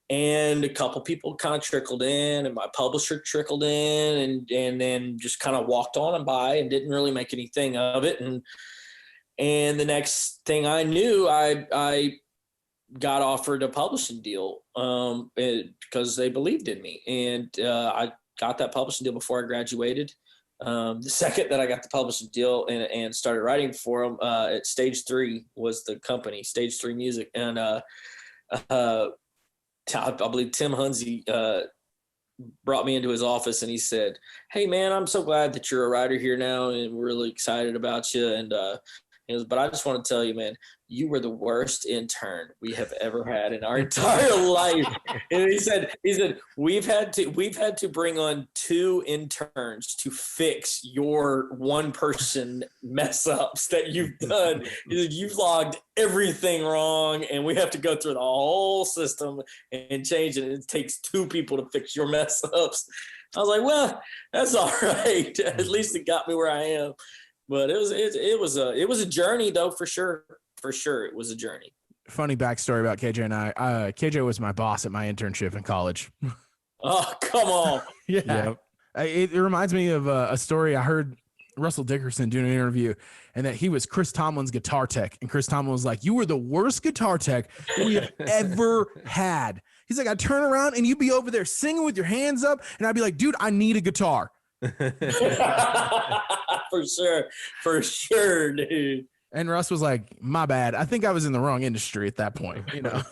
[SPEAKER 3] And a couple people kind of trickled in, and my publisher trickled in, and then just kind of walked on and by and didn't really make anything of it. And the next thing I knew, I got offered a publishing deal because they believed in me, and I got that publishing deal before I graduated. The second that I got the publishing deal and started writing for them, at Stage 3 was the company, Stage 3 Music. And I believe Tim Hunzy brought me into his office, and he said, "Hey, man, I'm so glad that you're a writer here now, and we're really excited about you. And but I just want to tell you, man, you were the worst intern we have ever had in our entire life." And he said, we've had to bring on 2 interns to fix your one person mess ups that you've done. He said, "You've logged everything wrong, and we have to go through the whole system and change it. It takes 2 people to fix your mess ups." I was like, well, that's all right. At least it got me where I am. But it was a journey, though, for sure. For sure, it was a journey.
[SPEAKER 1] Funny backstory about KJ and I. KJ was my boss at my internship in college.
[SPEAKER 3] Oh, come on.
[SPEAKER 1] Yeah. Yep. It reminds me of a story I heard Russell Dickerson doing an interview, and that he was Chris Tomlin's guitar tech. And Chris Tomlin was like, "You were the worst guitar tech we have ever had." He's like, "I'd turn around and you'd be over there singing with your hands up, and I'd be like, dude, I need a guitar."
[SPEAKER 3] For sure, dude.
[SPEAKER 1] And Russ was like, my bad. I think I was in the wrong industry at that point, you know.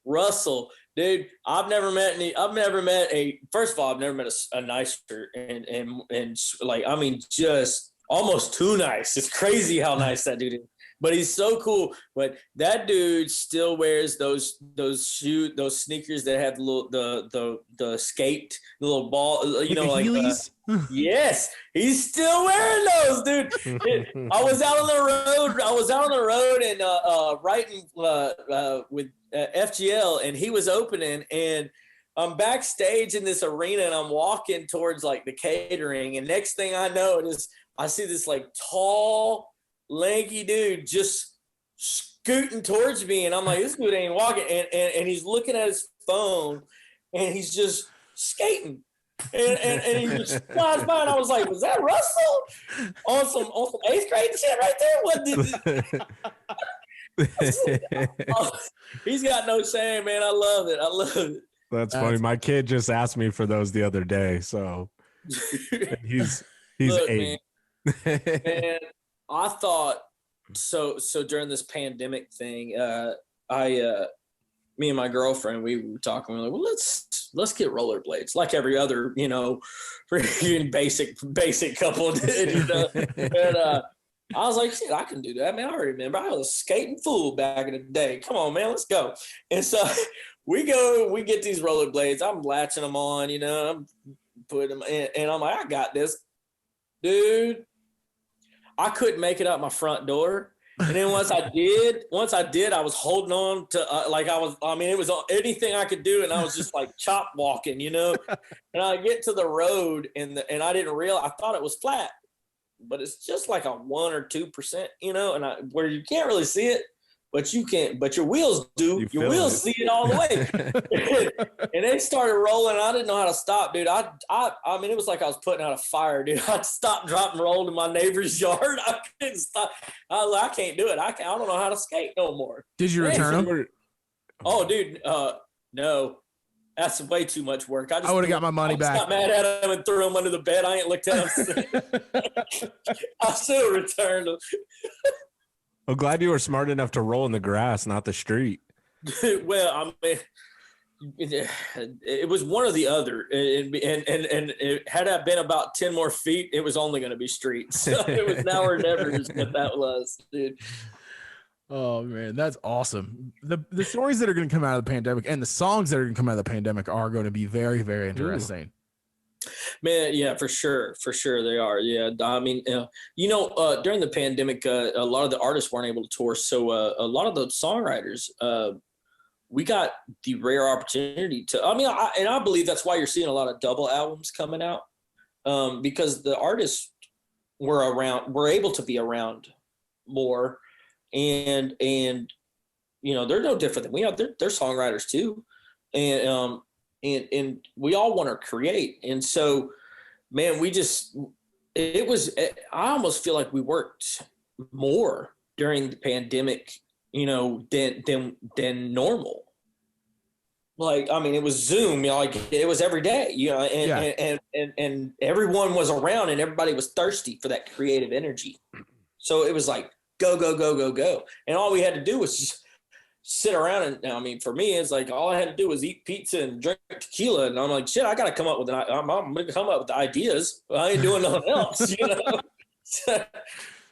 [SPEAKER 3] Russell, dude, I've never met first of all, I've never met a nicer and like, I mean, just almost too nice. It's crazy how nice that dude is. But he's so cool. But that dude still wears those sneakers that have the skate, the little ball, you know, like yes, he's still wearing those, dude. I was out on the road and writing with FGL, and he was opening, and I'm backstage in this arena, and I'm walking towards like the catering, and next thing I know, I see this like tall, lanky dude just scooting towards me, and I'm like, this dude ain't walking, and he's looking at his phone, and he's just skating, and he just flies by, and I was like, was that Russell on some 8th grade shit right there? He's got no shame, man. I love it.
[SPEAKER 2] That's funny. My kid just asked me for those the other day, so he's
[SPEAKER 3] Look,
[SPEAKER 2] 8.
[SPEAKER 3] Man, I thought so during this pandemic thing, me and my girlfriend, we were talking, we were like, well, let's get rollerblades like every other, you know, freaking basic couple did, you know. And I was like, shit, I can do that, man. I remember I was a skating fool back in the day. Come on, man, let's go. And so we get these rollerblades. I'm latching them on, you know, I'm putting them in, and I'm like, I got this. Dude, I couldn't make it out my front door. And then once I did, I was holding on to it was anything I could do, and I was just like chop walking, you know. And I get to the road, and I didn't realize, I thought it was flat, but it's just like a 1 or 2%, you know, and where you can't really see it, but you can't, but your wheels do. Your wheels see it all the way. And they started rolling. I didn't know how to stop, dude. I mean, it was like I was putting out a fire, dude. I'd stop, drop, and roll in my neighbor's yard. I couldn't stop. I can't do it. I don't know how to skate no more.
[SPEAKER 1] Did you return them?
[SPEAKER 3] Oh, dude, no. That's way too much work. I
[SPEAKER 1] would have got my money back.
[SPEAKER 3] I got mad at him and threw him under the bed. I ain't looked at him. I still returned them.
[SPEAKER 2] I'm glad you were smart enough to roll in the grass, not the street.
[SPEAKER 3] Well, I mean, it was one or the other, and had I been about 10 more feet, it was only going to be street. So it was now or never is what that was, dude.
[SPEAKER 1] Oh man, that's awesome. The stories that are going to come out of the pandemic and the songs that are going to come out of the pandemic are going to be very, very interesting.
[SPEAKER 3] Ooh. Man, yeah, for sure they are. Yeah, I mean, during the pandemic, a lot of the artists weren't able to tour, so a lot of the songwriters, we got the rare opportunity to. I mean, I believe that's why you're seeing a lot of double albums coming out, because the artists were able to be around more, and you know, they're no different than we are. They're songwriters too, and we all want to create. And so, man, I almost feel like we worked more during the pandemic, you know, than normal. Like, I mean, it was Zoom, you know, like it was every day, you know, and everyone was around, and everybody was thirsty for that creative energy. So it was like, go, go, go, go, go. And all we had to do was just sit around, and I mean, for me, it's like all I had to do was eat pizza and drink tequila, and I'm like, shit, I got to come up with I'm going to come up with ideas. I ain't doing nothing else, you know?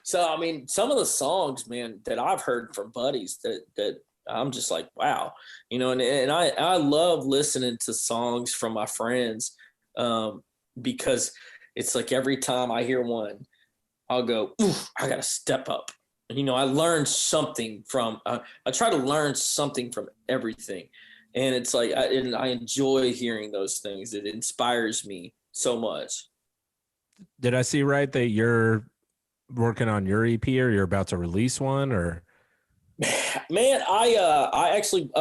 [SPEAKER 3] So, I mean, some of the songs, man, that I've heard from buddies that I'm just like, wow, you know, and I love listening to songs from my friends, because it's like every time I hear one, I'll go, oof, I got to step up. You know, I learned something from, I try to learn something from everything. And it's like, I enjoy hearing those things. It inspires me so much.
[SPEAKER 2] Did I see right that you're working on your EP, or you're about to release one, or?
[SPEAKER 3] Man, I actually,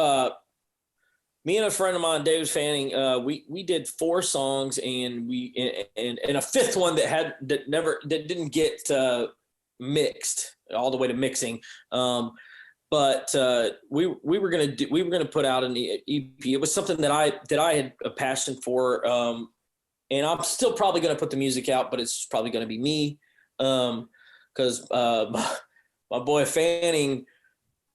[SPEAKER 3] me and a friend of mine, David Fanning, we did 4 songs, and and a 5th one that didn't get mixed all the way to mixing, but we were gonna put out an EP. It was something that I had a passion for, and I'm still probably gonna put the music out, but it's probably gonna be me, because my boy Fanning,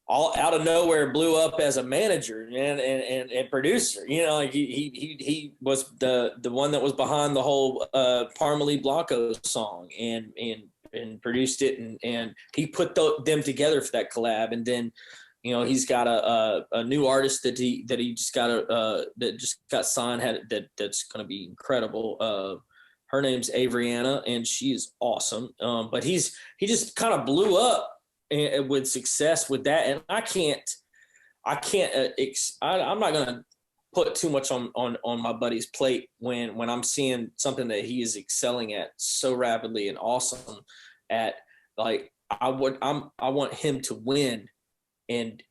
[SPEAKER 3] all out of nowhere, blew up as a manager and producer. You know, like he was the one that was behind the whole Parmalee Blanco song and produced it, and he put them together for that collab. And then, you know, he's got a new artist that he just got signed, that's going to be incredible. Her name's Avriana, and she's awesome. But he just kind of blew up with success with that. And I'm not going to put too much on my buddy's plate when I'm seeing something that he is excelling at so rapidly and awesome at. Like, I want him to win, and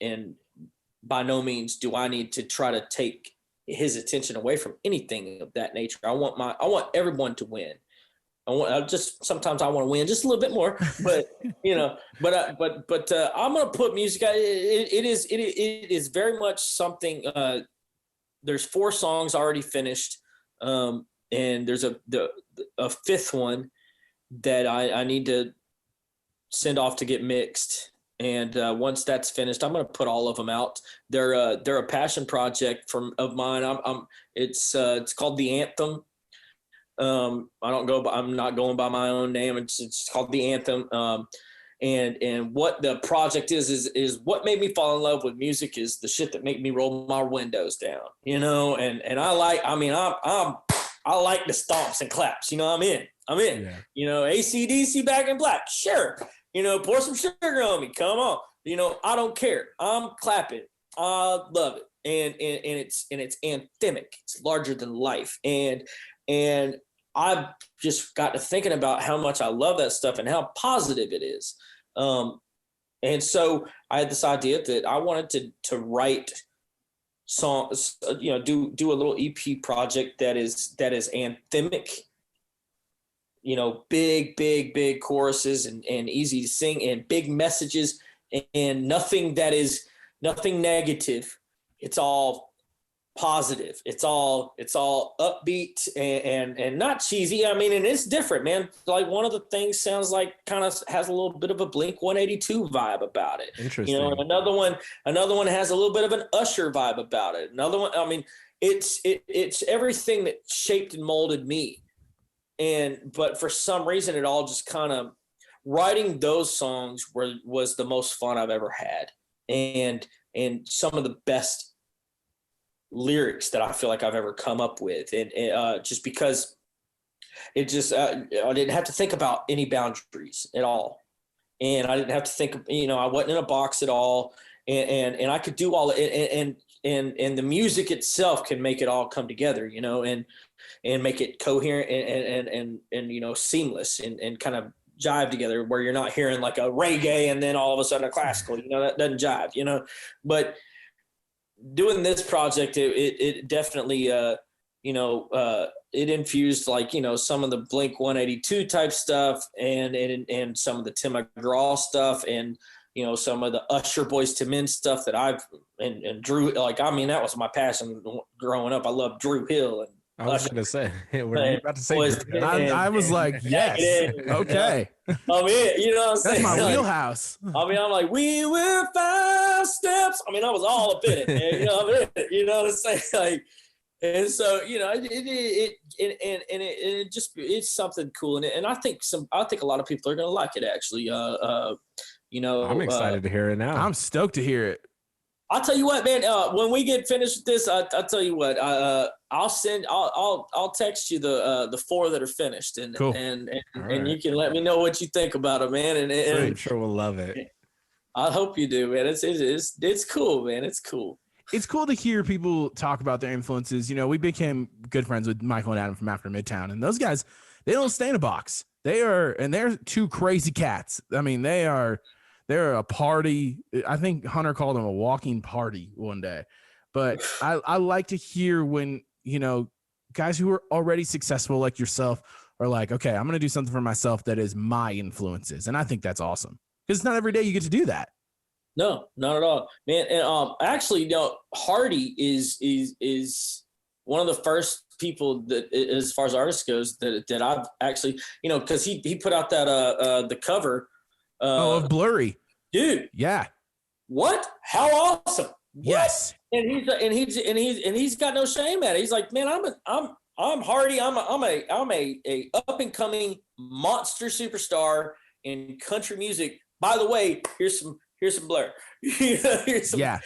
[SPEAKER 3] by no means do I need to try to take his attention away from anything of that nature. I want everyone to win. Sometimes I want to win just a little bit more, but you know, but I'm going to put music. It is very much something. There's 4 songs already finished. And there's a 5th one that I need to send off to get mixed. And once that's finished, I'm going to put all of them out. They're a passion project of mine. It's called The Anthem. I'm not going by my own name. It's called The Anthem. And what the project is what made me fall in love with music is the shit that make me roll my windows down, you know. And I like the stomps and claps, you know. I'm in, yeah. You know, AC/DC Back in Black, sure. You know, pour some sugar on me, come on. You know, I don't care. I'm clapping. I love it. And it's anthemic. It's larger than life. And I just got to thinking about how much I love that stuff and how positive it is. And so I had this idea that I wanted to write songs, you know, do a little EP project that is anthemic, you know, big choruses and easy to sing and big messages and nothing negative. It's all positive. It's all upbeat and not cheesy. I mean, and it's different, man. Like, one of the things sounds like kind of has a little bit of a Blink 182 vibe about it.
[SPEAKER 2] Interesting.
[SPEAKER 3] You know, another one has a little bit of an Usher vibe about it. Another one, I mean, it's everything that shaped and molded me. But for some reason, it all just kind of, writing those songs was the most fun I've ever had. And some of the best lyrics that I feel like I've ever come up with. And just because it just, I didn't have to think about any boundaries at all. And I didn't have to think, you know, I wasn't in a box at all. And I could do all and the music itself can make it all come together, you know, and make it coherent and you know, seamless and kind of jive together, where you're not hearing like a reggae and then all of a sudden a classical, you know, that doesn't jive, you know. But doing this project, it definitely, you know, it infused, like, you know, some of the Blink 182 type stuff and some of the Tim McGraw stuff, and, you know, some of the Usher Boys to Men stuff that and Drew, like, I mean, that was my passion growing up. I loved Drew Hill and
[SPEAKER 2] I was going to say, were you about to say?
[SPEAKER 1] I was like, yes, okay.
[SPEAKER 3] I mean, you know what I'm saying?
[SPEAKER 1] That's my wheelhouse.
[SPEAKER 3] I mean, I'm like, we were 5 steps. I mean, I was all up in it, man. You know what I mean? You know what I'm saying? Like, and so, you know, it's something cool, and I think a lot of people are gonna like it, actually. You know,
[SPEAKER 2] I'm excited to hear it now.
[SPEAKER 1] I'm stoked to hear it.
[SPEAKER 3] I'll tell you what, man. When we get finished with this, I'll tell you what. I'll text you the 4 that are finished, and
[SPEAKER 1] cool.
[SPEAKER 3] and
[SPEAKER 2] right.
[SPEAKER 3] you can let me know what you think about it, man. And
[SPEAKER 2] I'm sure we'll love it.
[SPEAKER 3] I hope you do, man. It's cool, man. It's cool.
[SPEAKER 1] It's cool to hear people talk about their influences. You know, we became good friends with Micheal and Adam from After Midtown, and those guys, they don't stay in a box. They're 2 crazy cats. I mean, they're a party. I think Hunter called them a walking party one day. But I like to hear when, you know, guys who are already successful like yourself are like, okay, I'm going to do something for myself that is my influences. And I think that's awesome, because it's not every day you get to do that.
[SPEAKER 3] No, not at all, man. And actually, you know, Hardy is one of the first people that, as far as artists goes, that I've actually, you know, because he put out that the cover
[SPEAKER 1] of Blurry.
[SPEAKER 3] dude.
[SPEAKER 1] Yeah.
[SPEAKER 3] What? How awesome! What?
[SPEAKER 1] Yes.
[SPEAKER 3] And he's got no shame at it. He's like, man, I'm hardy. I'm a up and coming monster superstar in country music. By the way, here's some Blair. Here's some,
[SPEAKER 1] Yeah.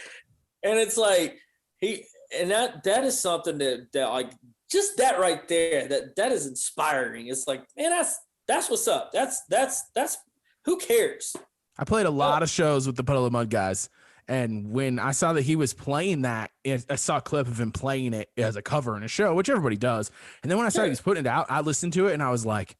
[SPEAKER 3] and it's like that is something that like just that right there that is inspiring. It's like, man, that's what's up. That's who cares?
[SPEAKER 1] I played a lot of shows with the Puddle of Mud guys. And when I saw that he was playing that, I saw a clip of him playing it as a cover in a show, which everybody does. And then when I saw he was putting it out, I listened to it and I was like,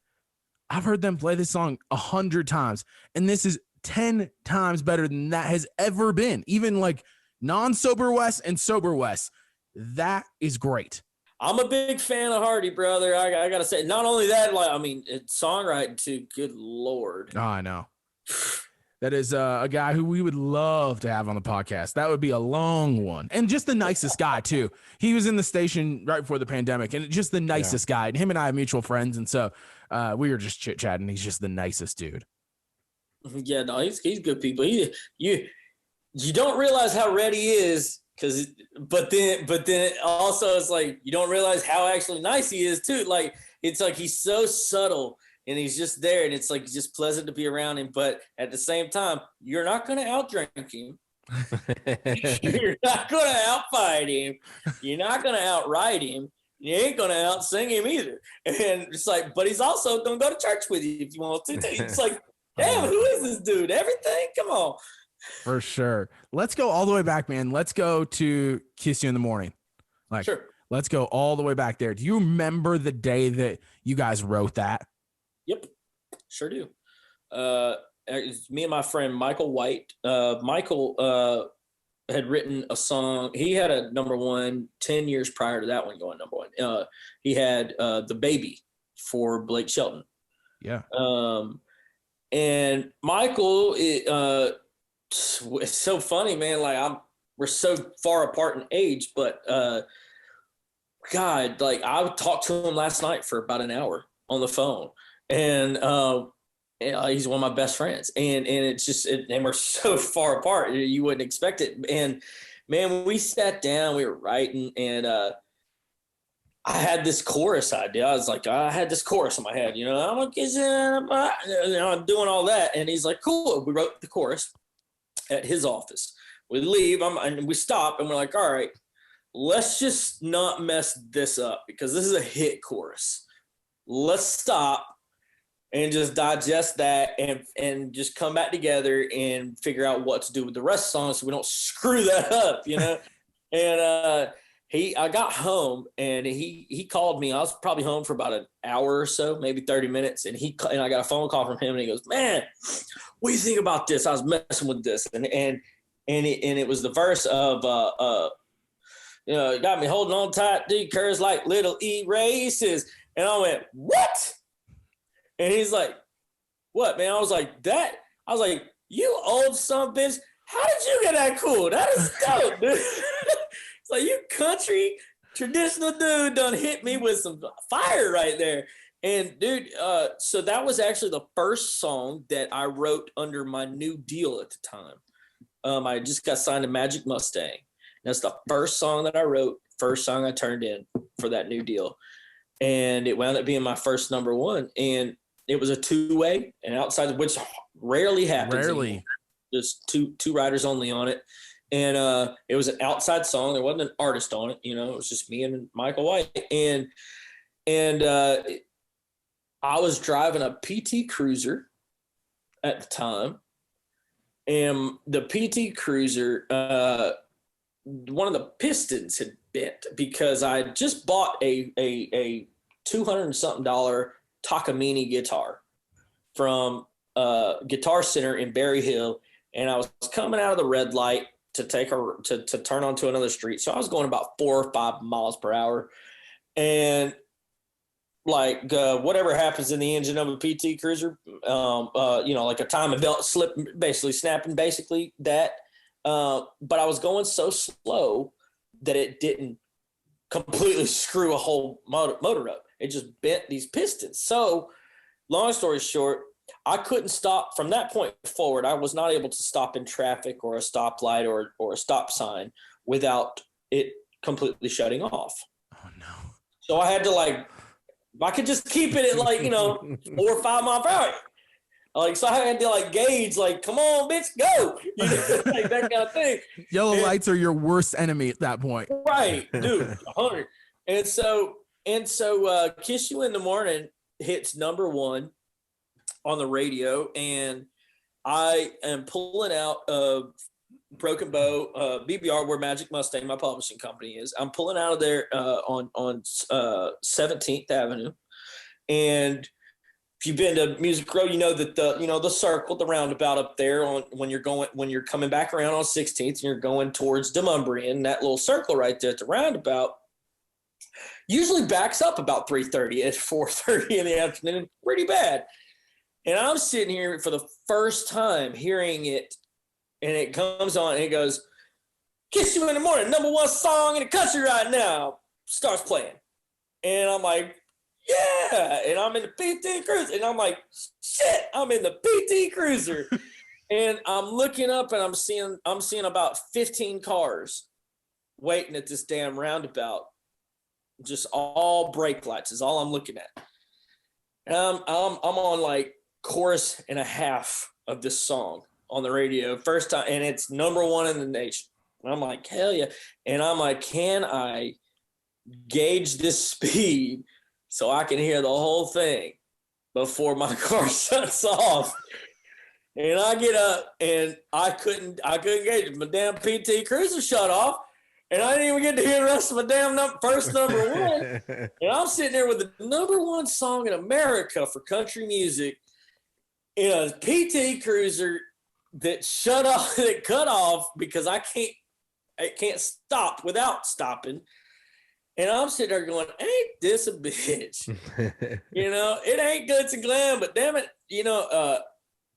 [SPEAKER 1] I've heard them play this song 100 times. And this is 10 times better than that has ever been. Even like non-sober Wes and sober Wes. That is great.
[SPEAKER 3] I'm a big fan of Hardy, brother. I got to say, not only that, like, I mean, it's songwriting too. Good Lord.
[SPEAKER 1] Oh, I know. That is a guy who we would love to have on the podcast. That would be a long one. And just the nicest guy, too. He was in the station right before the pandemic, and just the nicest guy. And him and I have mutual friends, and so we were just chit-chatting. He's just the nicest dude.
[SPEAKER 3] Yeah, no, he's good people. You don't realize how ready he is, but then also it's like you don't realize how actually nice he is, too. Like, it's like he's so subtle. And he's just there, and it's like just pleasant to be around him. But at the same time, you're not going to outdrink him. You're not going to outfight him. You're not going to outright him. You ain't going to outsing him either. And it's like, but he's also going to go to church with you if you want to. It's like, damn, who is this dude? Everything? Come on.
[SPEAKER 1] For sure. Let's go all the way back, man. Let's go to Kiss You in the Morning. Like,
[SPEAKER 3] sure.
[SPEAKER 1] Let's go all the way back there. Do you remember the day that you guys wrote that?
[SPEAKER 3] Yep, sure do. It's me and my friend Michael White. Michael had written a song. He had a number one 10 years prior to that one going number one. He had The Baby for Blake Shelton.
[SPEAKER 1] Yeah.
[SPEAKER 3] And Michael, it's so funny, man. Like we're so far apart in age, but God, like I talked to him last night for about an hour on the phone. And he's one of my best friends, and it's just, and we're so far apart, you wouldn't expect it. And man, when we sat down, we were writing, and I had this chorus idea. I was like, I had this chorus in my head, I'm gonna kiss you, I'm doing all that, and he's like, cool. We wrote the chorus at his office. We leave, and we stop, and we're like, all right, let's just not mess this up because this is a hit chorus. Let's stop and just digest that and just come back together and figure out what to do with the rest of the song so we don't screw that up, And I got home and he called me. I was probably home for about an hour or so, maybe 30 minutes. And I got a phone call from him and he goes, man, what do you think about this? I was messing with this. And it was the verse of, got me holding on tight, dude, curves like little erases. And I went, what? And he's like, what, man? I was like, you old son of a bitch. How did you get that cool? That is dope, dude. It's like, you country traditional dude done hit me with some fire right there. And dude, so that was actually the first song that I wrote under my new deal at the time. I just got signed to Magic Mustang. That's the first song that I wrote, first song I turned in for that new deal. And it wound up being my first number one. And it was a two-way and outside, which rarely happens. Anymore. Just two writers only on it. And it was an outside song. There wasn't an artist on it. It was just me and Michael White. And I was driving a PT Cruiser at the time. And the PT Cruiser, one of the pistons had bent because I just bought a $200 and something Takamine guitar from Guitar Center in Berry Hill, and I was coming out of the red light to to turn onto another street. So I was going about 4 or 5 miles per hour, and like whatever happens in the engine of a PT Cruiser, like a timing belt slip, basically snapping, that. But I was going so slow that it didn't completely screw a whole motor up. It just bent these pistons. So long story short, I couldn't stop from that point forward. I was not able to stop in traffic or a stoplight or a stop sign without it completely shutting off.
[SPEAKER 1] Oh no.
[SPEAKER 3] So I had to I could just keep it at 4 or 5 miles per hour. So I had to gauge, come on, bitch, go. That kind of thing.
[SPEAKER 1] Yellow lights are your worst enemy at that point.
[SPEAKER 3] Right, dude, 100. And so Kiss You in the Morning hits number 1 on the radio, and I am pulling out Broken Bow, BBR, where Magic Mustang, my publishing company, is. I'm pulling out of there on 17th Avenue, and if you've been to Music Row, you know that the circle, the roundabout up there when you're coming back around on 16th and you're going towards Demumbrian, that little circle right there at the roundabout usually backs up about 3:30 at 4:30 in the afternoon, pretty bad. And I'm sitting here for the first time hearing it, and it comes on and it goes, Kiss You in the Morning, number 1 song in the country right now, starts playing. And I'm like, yeah, and I'm in the PT Cruiser, and I'm like, shit, I'm in the PT Cruiser. And I'm looking up and I'm seeing about 15 cars waiting at this damn roundabout. Just all brake lights is all I'm looking at. And I'm on chorus and a half of this song on the radio, first time, and it's number 1 in the nation. And I'm like, hell yeah. And I'm like, can I gauge this speed so I can hear the whole thing before my car shuts off? And I get up and I couldn't gauge it. My damn PT Cruiser shut off, and I didn't even get to hear the rest of my damn first number 1. And I'm sitting there with the number 1 song in America for country music in a PT Cruiser that shut off, that cut off because it can't stop without stopping. And I'm sitting there going, ain't this a bitch? It ain't glitz and glam, but damn it,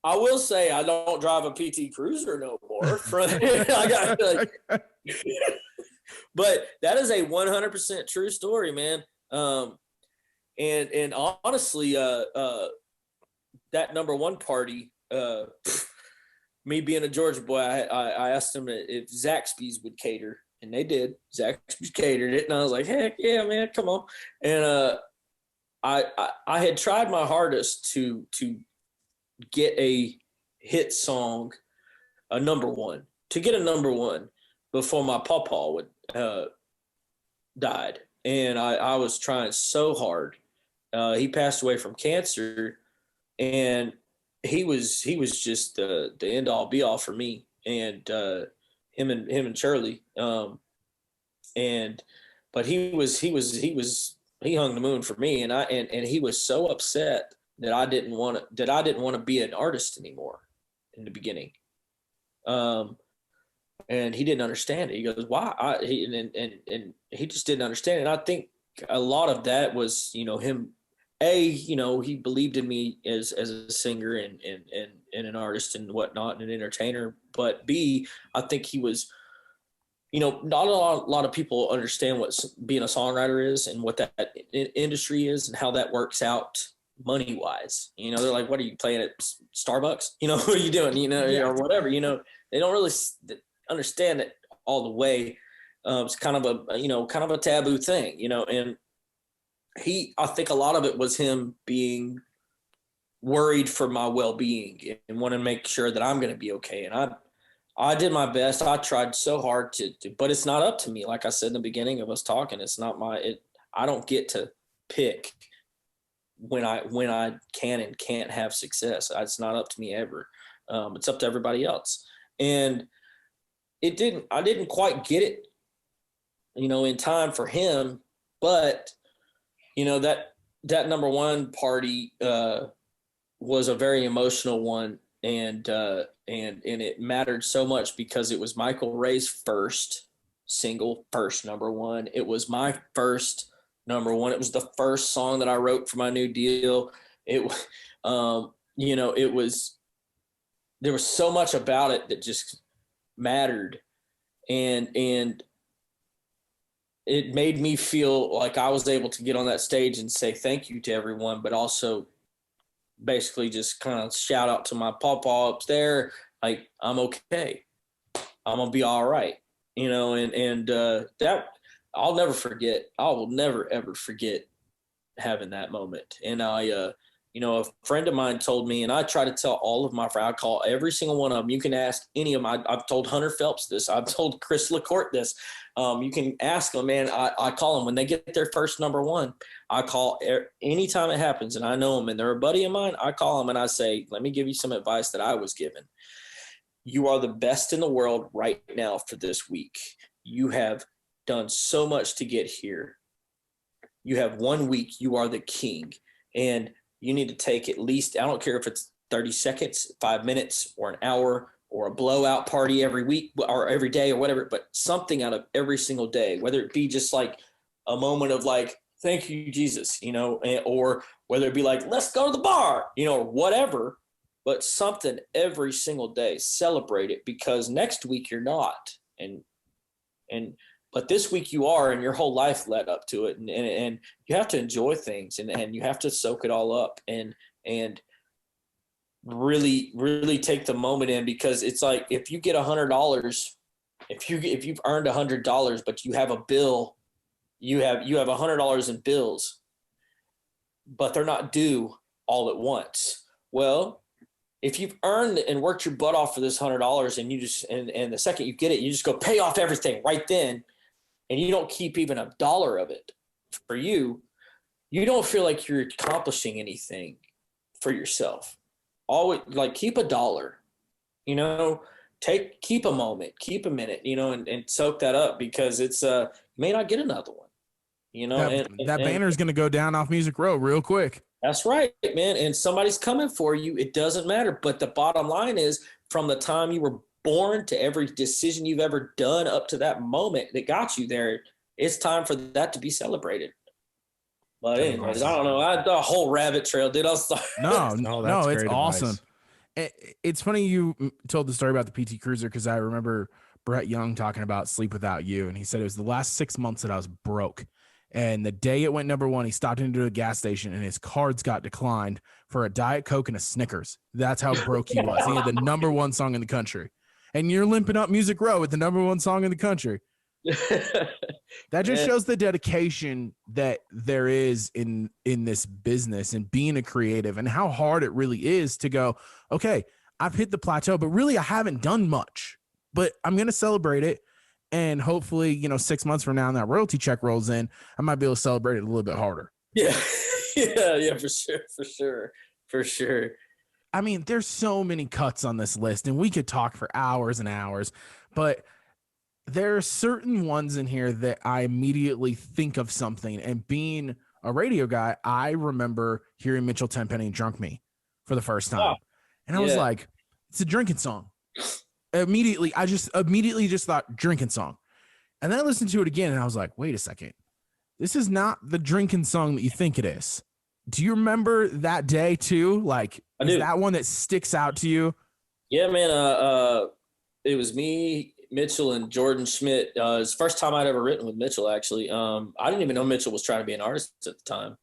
[SPEAKER 3] I will say I don't drive a PT Cruiser no more. But that is a 100% true story, man. And honestly, that number 1 party, me being a Georgia boy, I asked them if Zaxby's would cater. And they did. Zaxby's catered it, and I was like, "Heck yeah, man, come on!" And I had tried my hardest to get a hit song, a number 1, to get a number 1 before my pawpaw would died, and I was trying so hard. He passed away from cancer, and he was just the end all be all for me, and him and Shirley. But he hung the moon for me, and he was so upset that I didn't want to be an artist anymore in the beginning. And he didn't understand it. He goes, why? And he just didn't understand it. And I think a lot of that was, him, he believed in me as a singer and an artist and whatnot and an entertainer. But B, I think he was, not a lot of people understand what being a songwriter is and what that industry is and how that works out money wise. They're like, what are you playing at Starbucks? What are you doing? Or whatever. They don't really understand it all the way. It's kind of a taboo thing. And I think a lot of it was him being worried for my well-being and wanting to make sure that I'm going to be okay. And I did my best. I tried so hard to, but it's not up to me. Like I said in the beginning of us talking, it's not I don't get to pick when I can and can't have success. It's not up to me ever. It's up to everybody else. And I didn't quite get it, in time for him, but that number 1 party was a very emotional one, and it mattered so much because it was Michael Ray's first single, first number 1. It was my first number 1. It was the first song that I wrote for my new deal. It was there was so much about it that just mattered, and it made me feel like I was able to get on that stage and say thank you to everyone, but also basically just kind of shout out to my pawpaw up there, like, I'm okay. I'm gonna be all right, and that I'll never forget. I will never ever forget having that moment. And a friend of mine told me, and I try to tell all of my friends, I call every single one of them. You can ask any of them. I've told Hunter Phelps this. I've told Chris LaCourte this. You can ask them, man. I call them when they get their first number one. I call anytime it happens, and I know them, and they're a buddy of mine. I call them and I say, let me give you some advice that I was given. You are the best in the world right now for this week. You have done so much to get here. You have 1 week. You are the king. And you need to take at least, I don't care if it's 30 seconds, 5 minutes, or an hour, or a blowout party every week or every day or whatever, but something out of every single day, whether it be just like a moment of like, thank you, Jesus, or whether it be like, let's go to the bar, whatever. But something every single day, celebrate it, because next week you're not. But this week you are, and your whole life led up to it. And you have to enjoy things, and you have to soak it all up and really, really take the moment in, because it's like, if you get $100, if you've earned $100, but you have a bill, you have $100 in bills, but they're not due all at once. Well, if you've earned and worked your butt off for this $100, and you just and the second you get it, you just go pay off everything right then, and you don't keep even a dollar of it for you, you don't feel like you're accomplishing anything for yourself. Always, like, keep a dollar, keep a moment, keep a minute, and soak that up, because it's you may not get another one,
[SPEAKER 1] that banner is going to go down off Music Row real quick.
[SPEAKER 3] That's right, man. And somebody's coming for you. It doesn't matter. But the bottom line is, from the time you were born to every decision you've ever done up to that moment that got you there, it's time for that to be celebrated. But anyways, I don't know. The whole rabbit trail, dude. I'll start.
[SPEAKER 1] No, it's awesome. It's funny you told the story about the PT Cruiser, because I remember Brett Young talking about Sleep Without You, and he said it was the last 6 months that I was broke. And the day it went number one, he stopped into a gas station and his cards got declined for a Diet Coke and a Snickers. That's how broke he was. He had the number one song in the country. And you're limping up Music Row with the number one song in the country. That just shows the dedication that there is in this business and being a creative, and how hard it really is to go, okay, I've hit the plateau, but really I haven't done much, but I'm going to celebrate it. And hopefully, 6 months from now, and that royalty check rolls in, I might be able to celebrate it a little bit harder.
[SPEAKER 3] Yeah. Yeah, for sure.
[SPEAKER 1] I mean, there's so many cuts on this list, and we could talk for hours and hours, but there are certain ones in here that I immediately think of something. And being a radio guy, I remember hearing Mitchell, Tenpenny, Drunk Me for the first time. Oh, and I was like, it's a drinking song. Immediately, I just thought drinking song. And then I listened to it again and I was like, wait a second. This is not the drinking song that you think it is. Do you remember that day too? Like, is that one that sticks out to you?
[SPEAKER 3] Yeah, man. It was me, Mitchell, and Jordan Schmidt. It was the first time I'd ever written with Mitchell, actually. I didn't even know Mitchell was trying to be an artist at the time.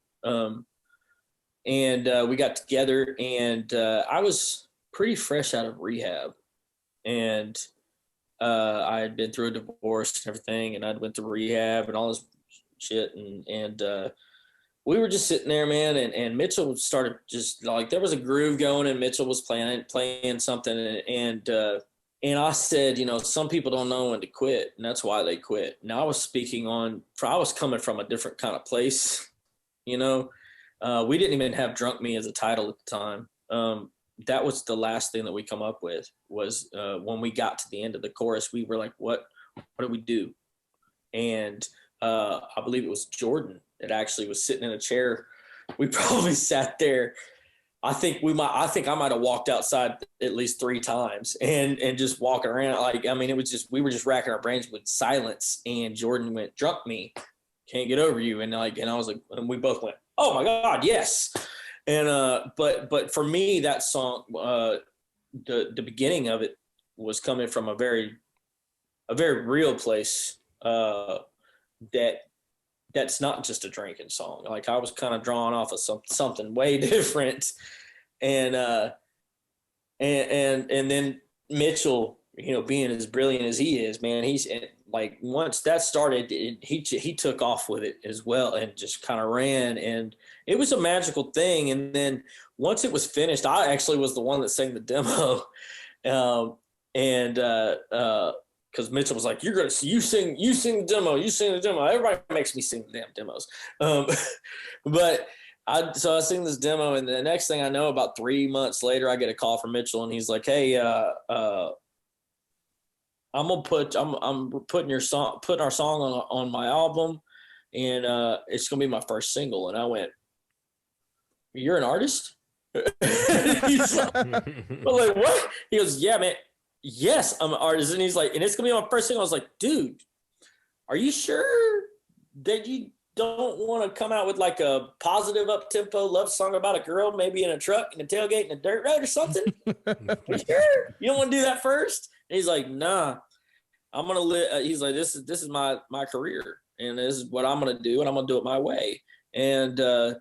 [SPEAKER 3] And we got together, and I was pretty fresh out of rehab. And I had been through a divorce and everything, and I'd went to rehab and all this shit. And we were just sitting there, man. And Mitchell started just like, there was a groove going, and Mitchell was playing something. And I said, some people don't know when to quit, and that's why they quit. Now I was I was coming from a different kind of place, we didn't even have Drunk Me as a title at the time. That was the last thing that we come up with was when we got to the end of the chorus, we were like, what do we do? And I believe it was Jordan that actually was sitting in a chair. We probably sat there. I think I might have walked outside at least 3 times and just walking around. Like, I mean, it was just, we were just racking our brains with silence, and Jordan went, Drunk Me, Can't Get Over You. And I was like, and we both went, oh my God, yes. And but for me, that song, the beginning of it was coming from a very real place. That's not just a drinking song. Like, I was kind of drawn off of something way different. and then Mitchell, being as brilliant as he is, man, he's like, once that started, he took off with it as well and just kind of ran, and it was a magical thing. And then once it was finished, I actually was the one that sang the demo, and because Mitchell was like, you sing the demo. Everybody makes me sing the damn demos, but. So I sing this demo, and the next thing I know, about 3 months later, I get a call from Mitchell, and he's like, "Hey, I'm putting our song on my album, and it's gonna be my first single." And I went, "You're an artist?" He's like, I'm like, "What?" He goes, "Yeah, man. Yes, I'm an artist." And he's like, "And it's gonna be my first single." I was like, "Dude, are you sure that you don't want to come out with like a positive up-tempo love song about a girl, maybe in a truck in a tailgate in a dirt road or something? You sure? You don't want to do that first?" And he's like, "Nah, I'm gonna live." He's like, "This is my career, and this is what I'm gonna do, and I'm gonna do it my way." And I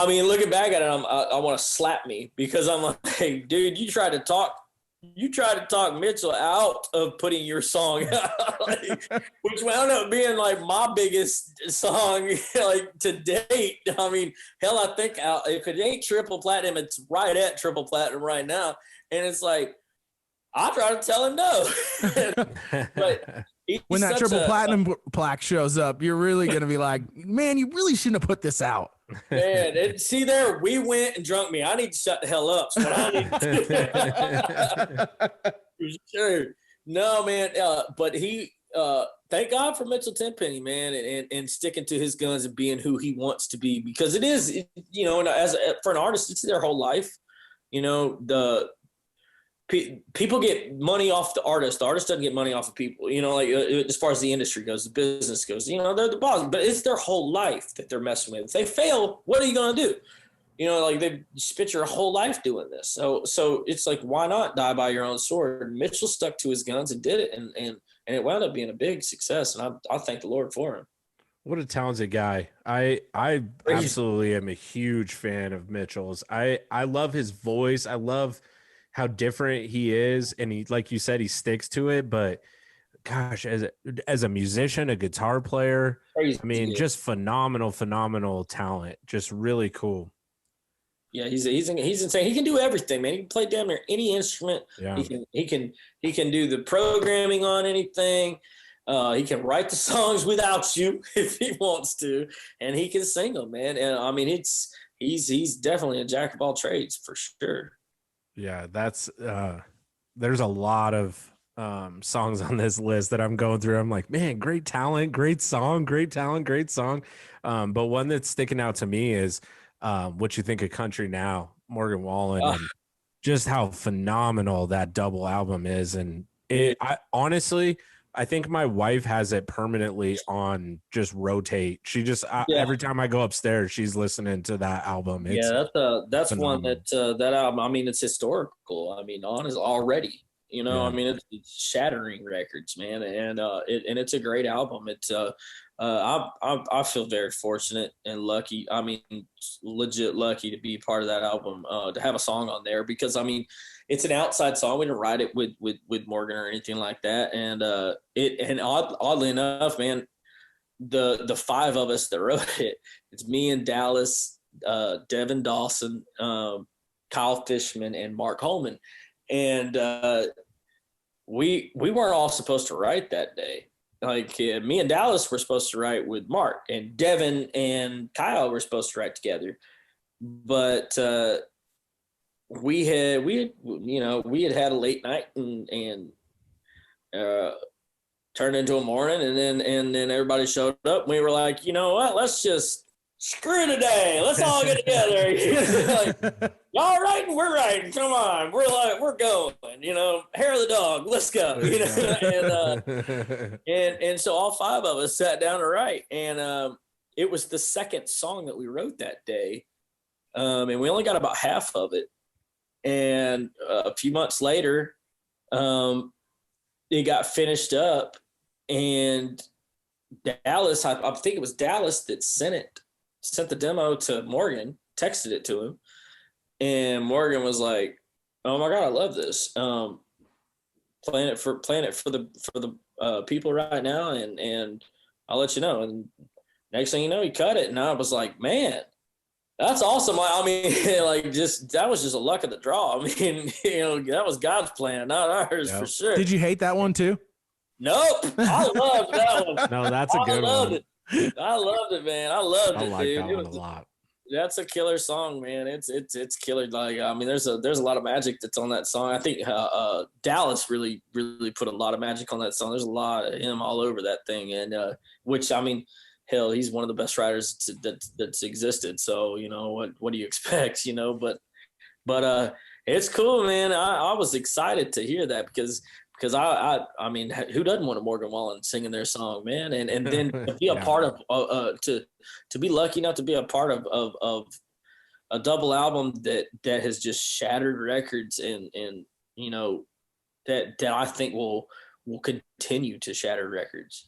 [SPEAKER 3] mean, looking back at it, I want to slap me, because I'm like, "Hey, dude, you tried to talk Mitchell out of putting your song out," which wound up being like my biggest song like to date. I mean, hell, I think if it ain't triple platinum, it's right at triple platinum right now. And it's like, I try to tell him no. But
[SPEAKER 1] when that triple platinum plaque shows up, you're really going to be like, "Man, you really shouldn't have put this out."
[SPEAKER 3] Man, see there, we went and drunk me. I need to shut the hell up. So what I need to do. For sure. No, man. But he, thank God for Mitchell Tenpenny, man, and sticking to his guns and being who he wants to be, because it is, for an artist, it's their whole life. People get money off the artist. The artist doesn't get money off of people, as far as the industry goes, the business goes, they're the boss, but it's their whole life that they're messing with. If they fail, what are you going to do? They spent your whole life doing this. So it's like, why not die by your own sword? Mitchell stuck to his guns and did it. And it wound up being a big success. And I thank the Lord for him.
[SPEAKER 2] What a talented guy. I absolutely am a huge fan of Mitchell's. I love his voice. I love how different he is, and he, like you said, he sticks to it. But gosh, as a musician, a guitar player, I mean, just phenomenal talent. Just really cool.
[SPEAKER 3] Yeah, he's insane. He can do everything, man. He can play damn near any instrument.
[SPEAKER 2] Yeah.
[SPEAKER 3] He can do the programming on anything. He can write the songs without you if he wants to, and he can sing them, man. And I mean, he's definitely a jack of all trades for sure.
[SPEAKER 2] Yeah, that's there's a lot of songs on this list that I'm going through. I'm like, man, great talent, great song, great talent, great song. But one that's sticking out to me is What You Think of Country Now, Morgan Wallen, and just how phenomenal that double album is. And I honestly, I think my wife has it permanently on just rotate. She just every time I go upstairs, she's listening to that album. It's
[SPEAKER 3] that's phenomenal. One that album. I mean, it's historical. I mean, honest already. I mean, it's shattering records, man, and it's a great album. It's I feel very fortunate and lucky. I mean, legit lucky to be part of that album, to have a song on there, because I mean, it's an outside song. We didn't write it with Morgan or anything like that. And oddly enough, man, the five of us that wrote it, it's me and Dallas, Devin Dawson, Kyle Fishman, and Mark Holman. And we weren't all supposed to write that day. Like me and Dallas were supposed to write with Mark, and Devin and Kyle were supposed to write together. But we had had a late night and turned into a morning, and then everybody showed up, and we were like, you know what, let's just screw today, let's all get together. Like, y'all writing, we're writing, come on, we're going, hair of the dog, let's go. And so all five of us sat down to write, and it was the second song that we wrote that day, and we only got about half of it. And a few months later, it got finished up, and Dallas, I think it was Dallas that sent the demo to Morgan, texted it to him, And Morgan was like, "Oh my God, I love this. Playing it for the people right now, and I'll let you know." And next thing you know, he cut it, and I was like, "Man, that's awesome!" I mean, like just that was just a luck of the draw. I mean, that was God's plan, not ours for sure.
[SPEAKER 1] Did you hate that one too?
[SPEAKER 3] Nope, I loved that one.
[SPEAKER 2] No, that's a good one.
[SPEAKER 3] I loved it, man. I loved it,
[SPEAKER 2] like
[SPEAKER 3] dude.
[SPEAKER 2] that one a lot.
[SPEAKER 3] That's a killer song, man. It's killer. Like, I mean, there's a lot of magic that's on that song. I think Dallas really put a lot of magic on that song. There's a lot of him all over that thing, and which, I mean, hell, he's one of the best writers that's existed. So what do you expect? But it's cool, man. I was excited to hear that because I mean, who doesn't want a Morgan Wallen singing their song, man? And then to be a part of to be lucky enough to be a part of a double album that has just shattered records and that I think will continue to shatter records.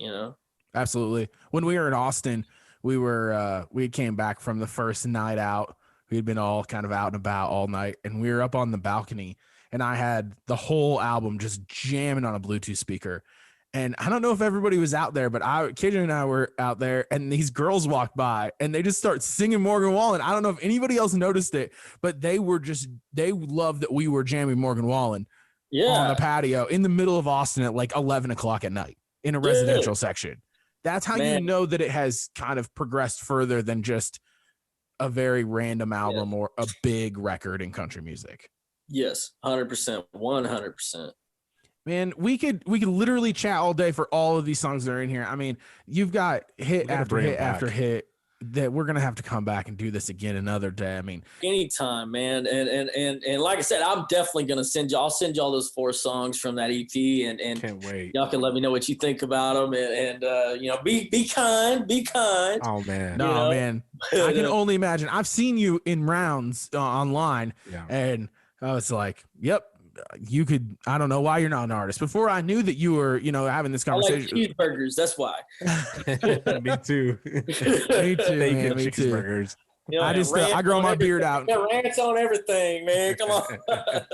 [SPEAKER 1] Absolutely. When we were in Austin, we came back from the first night out. We had been all kind of out and about all night, and we were up on the balcony. And I had the whole album just jamming on a Bluetooth speaker. And I don't know if everybody was out there, but KJ and I were out there, and these girls walked by and they just start singing Morgan Wallen. I don't know if anybody else noticed it, but they loved that we were jamming Morgan Wallen on the patio in the middle of Austin at like 11 o'clock at night in a residential section. That's how you know that it has kind of progressed further than just a very random album or a big record in country music.
[SPEAKER 3] Yes, 100%, 100%.
[SPEAKER 1] Man, we could literally chat all day for all of these songs that are in here. I mean, you've got hit after hit after hit that we're gonna have to come back and do this again another day. I mean,
[SPEAKER 3] anytime, man. And like I said, I'm definitely gonna I'll send you all those 4 songs from that EP, and
[SPEAKER 2] can't wait.
[SPEAKER 3] Y'all can let me know what you think about them, and be kind.
[SPEAKER 2] Oh man,
[SPEAKER 1] man, I can only imagine. I've seen you in rounds online, and I was like, yep, you could. I don't know why you're not an artist. Before I knew that you were, having this conversation.
[SPEAKER 3] I like cheeseburgers. That's why.
[SPEAKER 2] Me too.
[SPEAKER 1] Me too. Man, me
[SPEAKER 2] cheeseburgers.
[SPEAKER 1] Too. I grow my beard out.
[SPEAKER 3] Ranch on everything, man. Come on.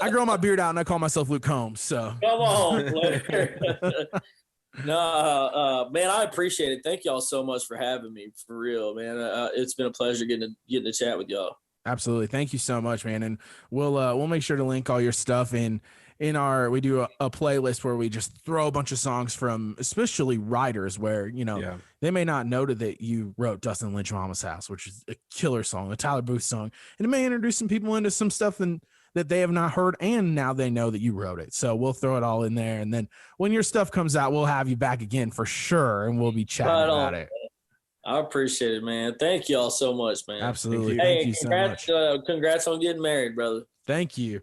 [SPEAKER 1] I grow my beard out and I call myself Luke Combs. So
[SPEAKER 3] come on, player. No, man, I appreciate it. Thank y'all so much for having me. For real, man. It's been a pleasure getting to chat with y'all.
[SPEAKER 1] Absolutely. Thank you so much, man. And we'll make sure to link all your stuff in we do a playlist where we just throw a bunch of songs from especially writers where, they may not know that you wrote Dustin Lynch Mama's House, which is a killer song, a Tyler Booth song. And it may introduce some people into some stuff that they have not heard. And now they know that you wrote it. So we'll throw it all in there. And then when your stuff comes out, we'll have you back again for sure. And we'll be chatting about it.
[SPEAKER 3] I appreciate it, man. Thank y'all so much, man.
[SPEAKER 1] Absolutely.
[SPEAKER 3] Hey,
[SPEAKER 1] Thank you so much.
[SPEAKER 3] Congrats on getting married, brother.
[SPEAKER 1] Thank you.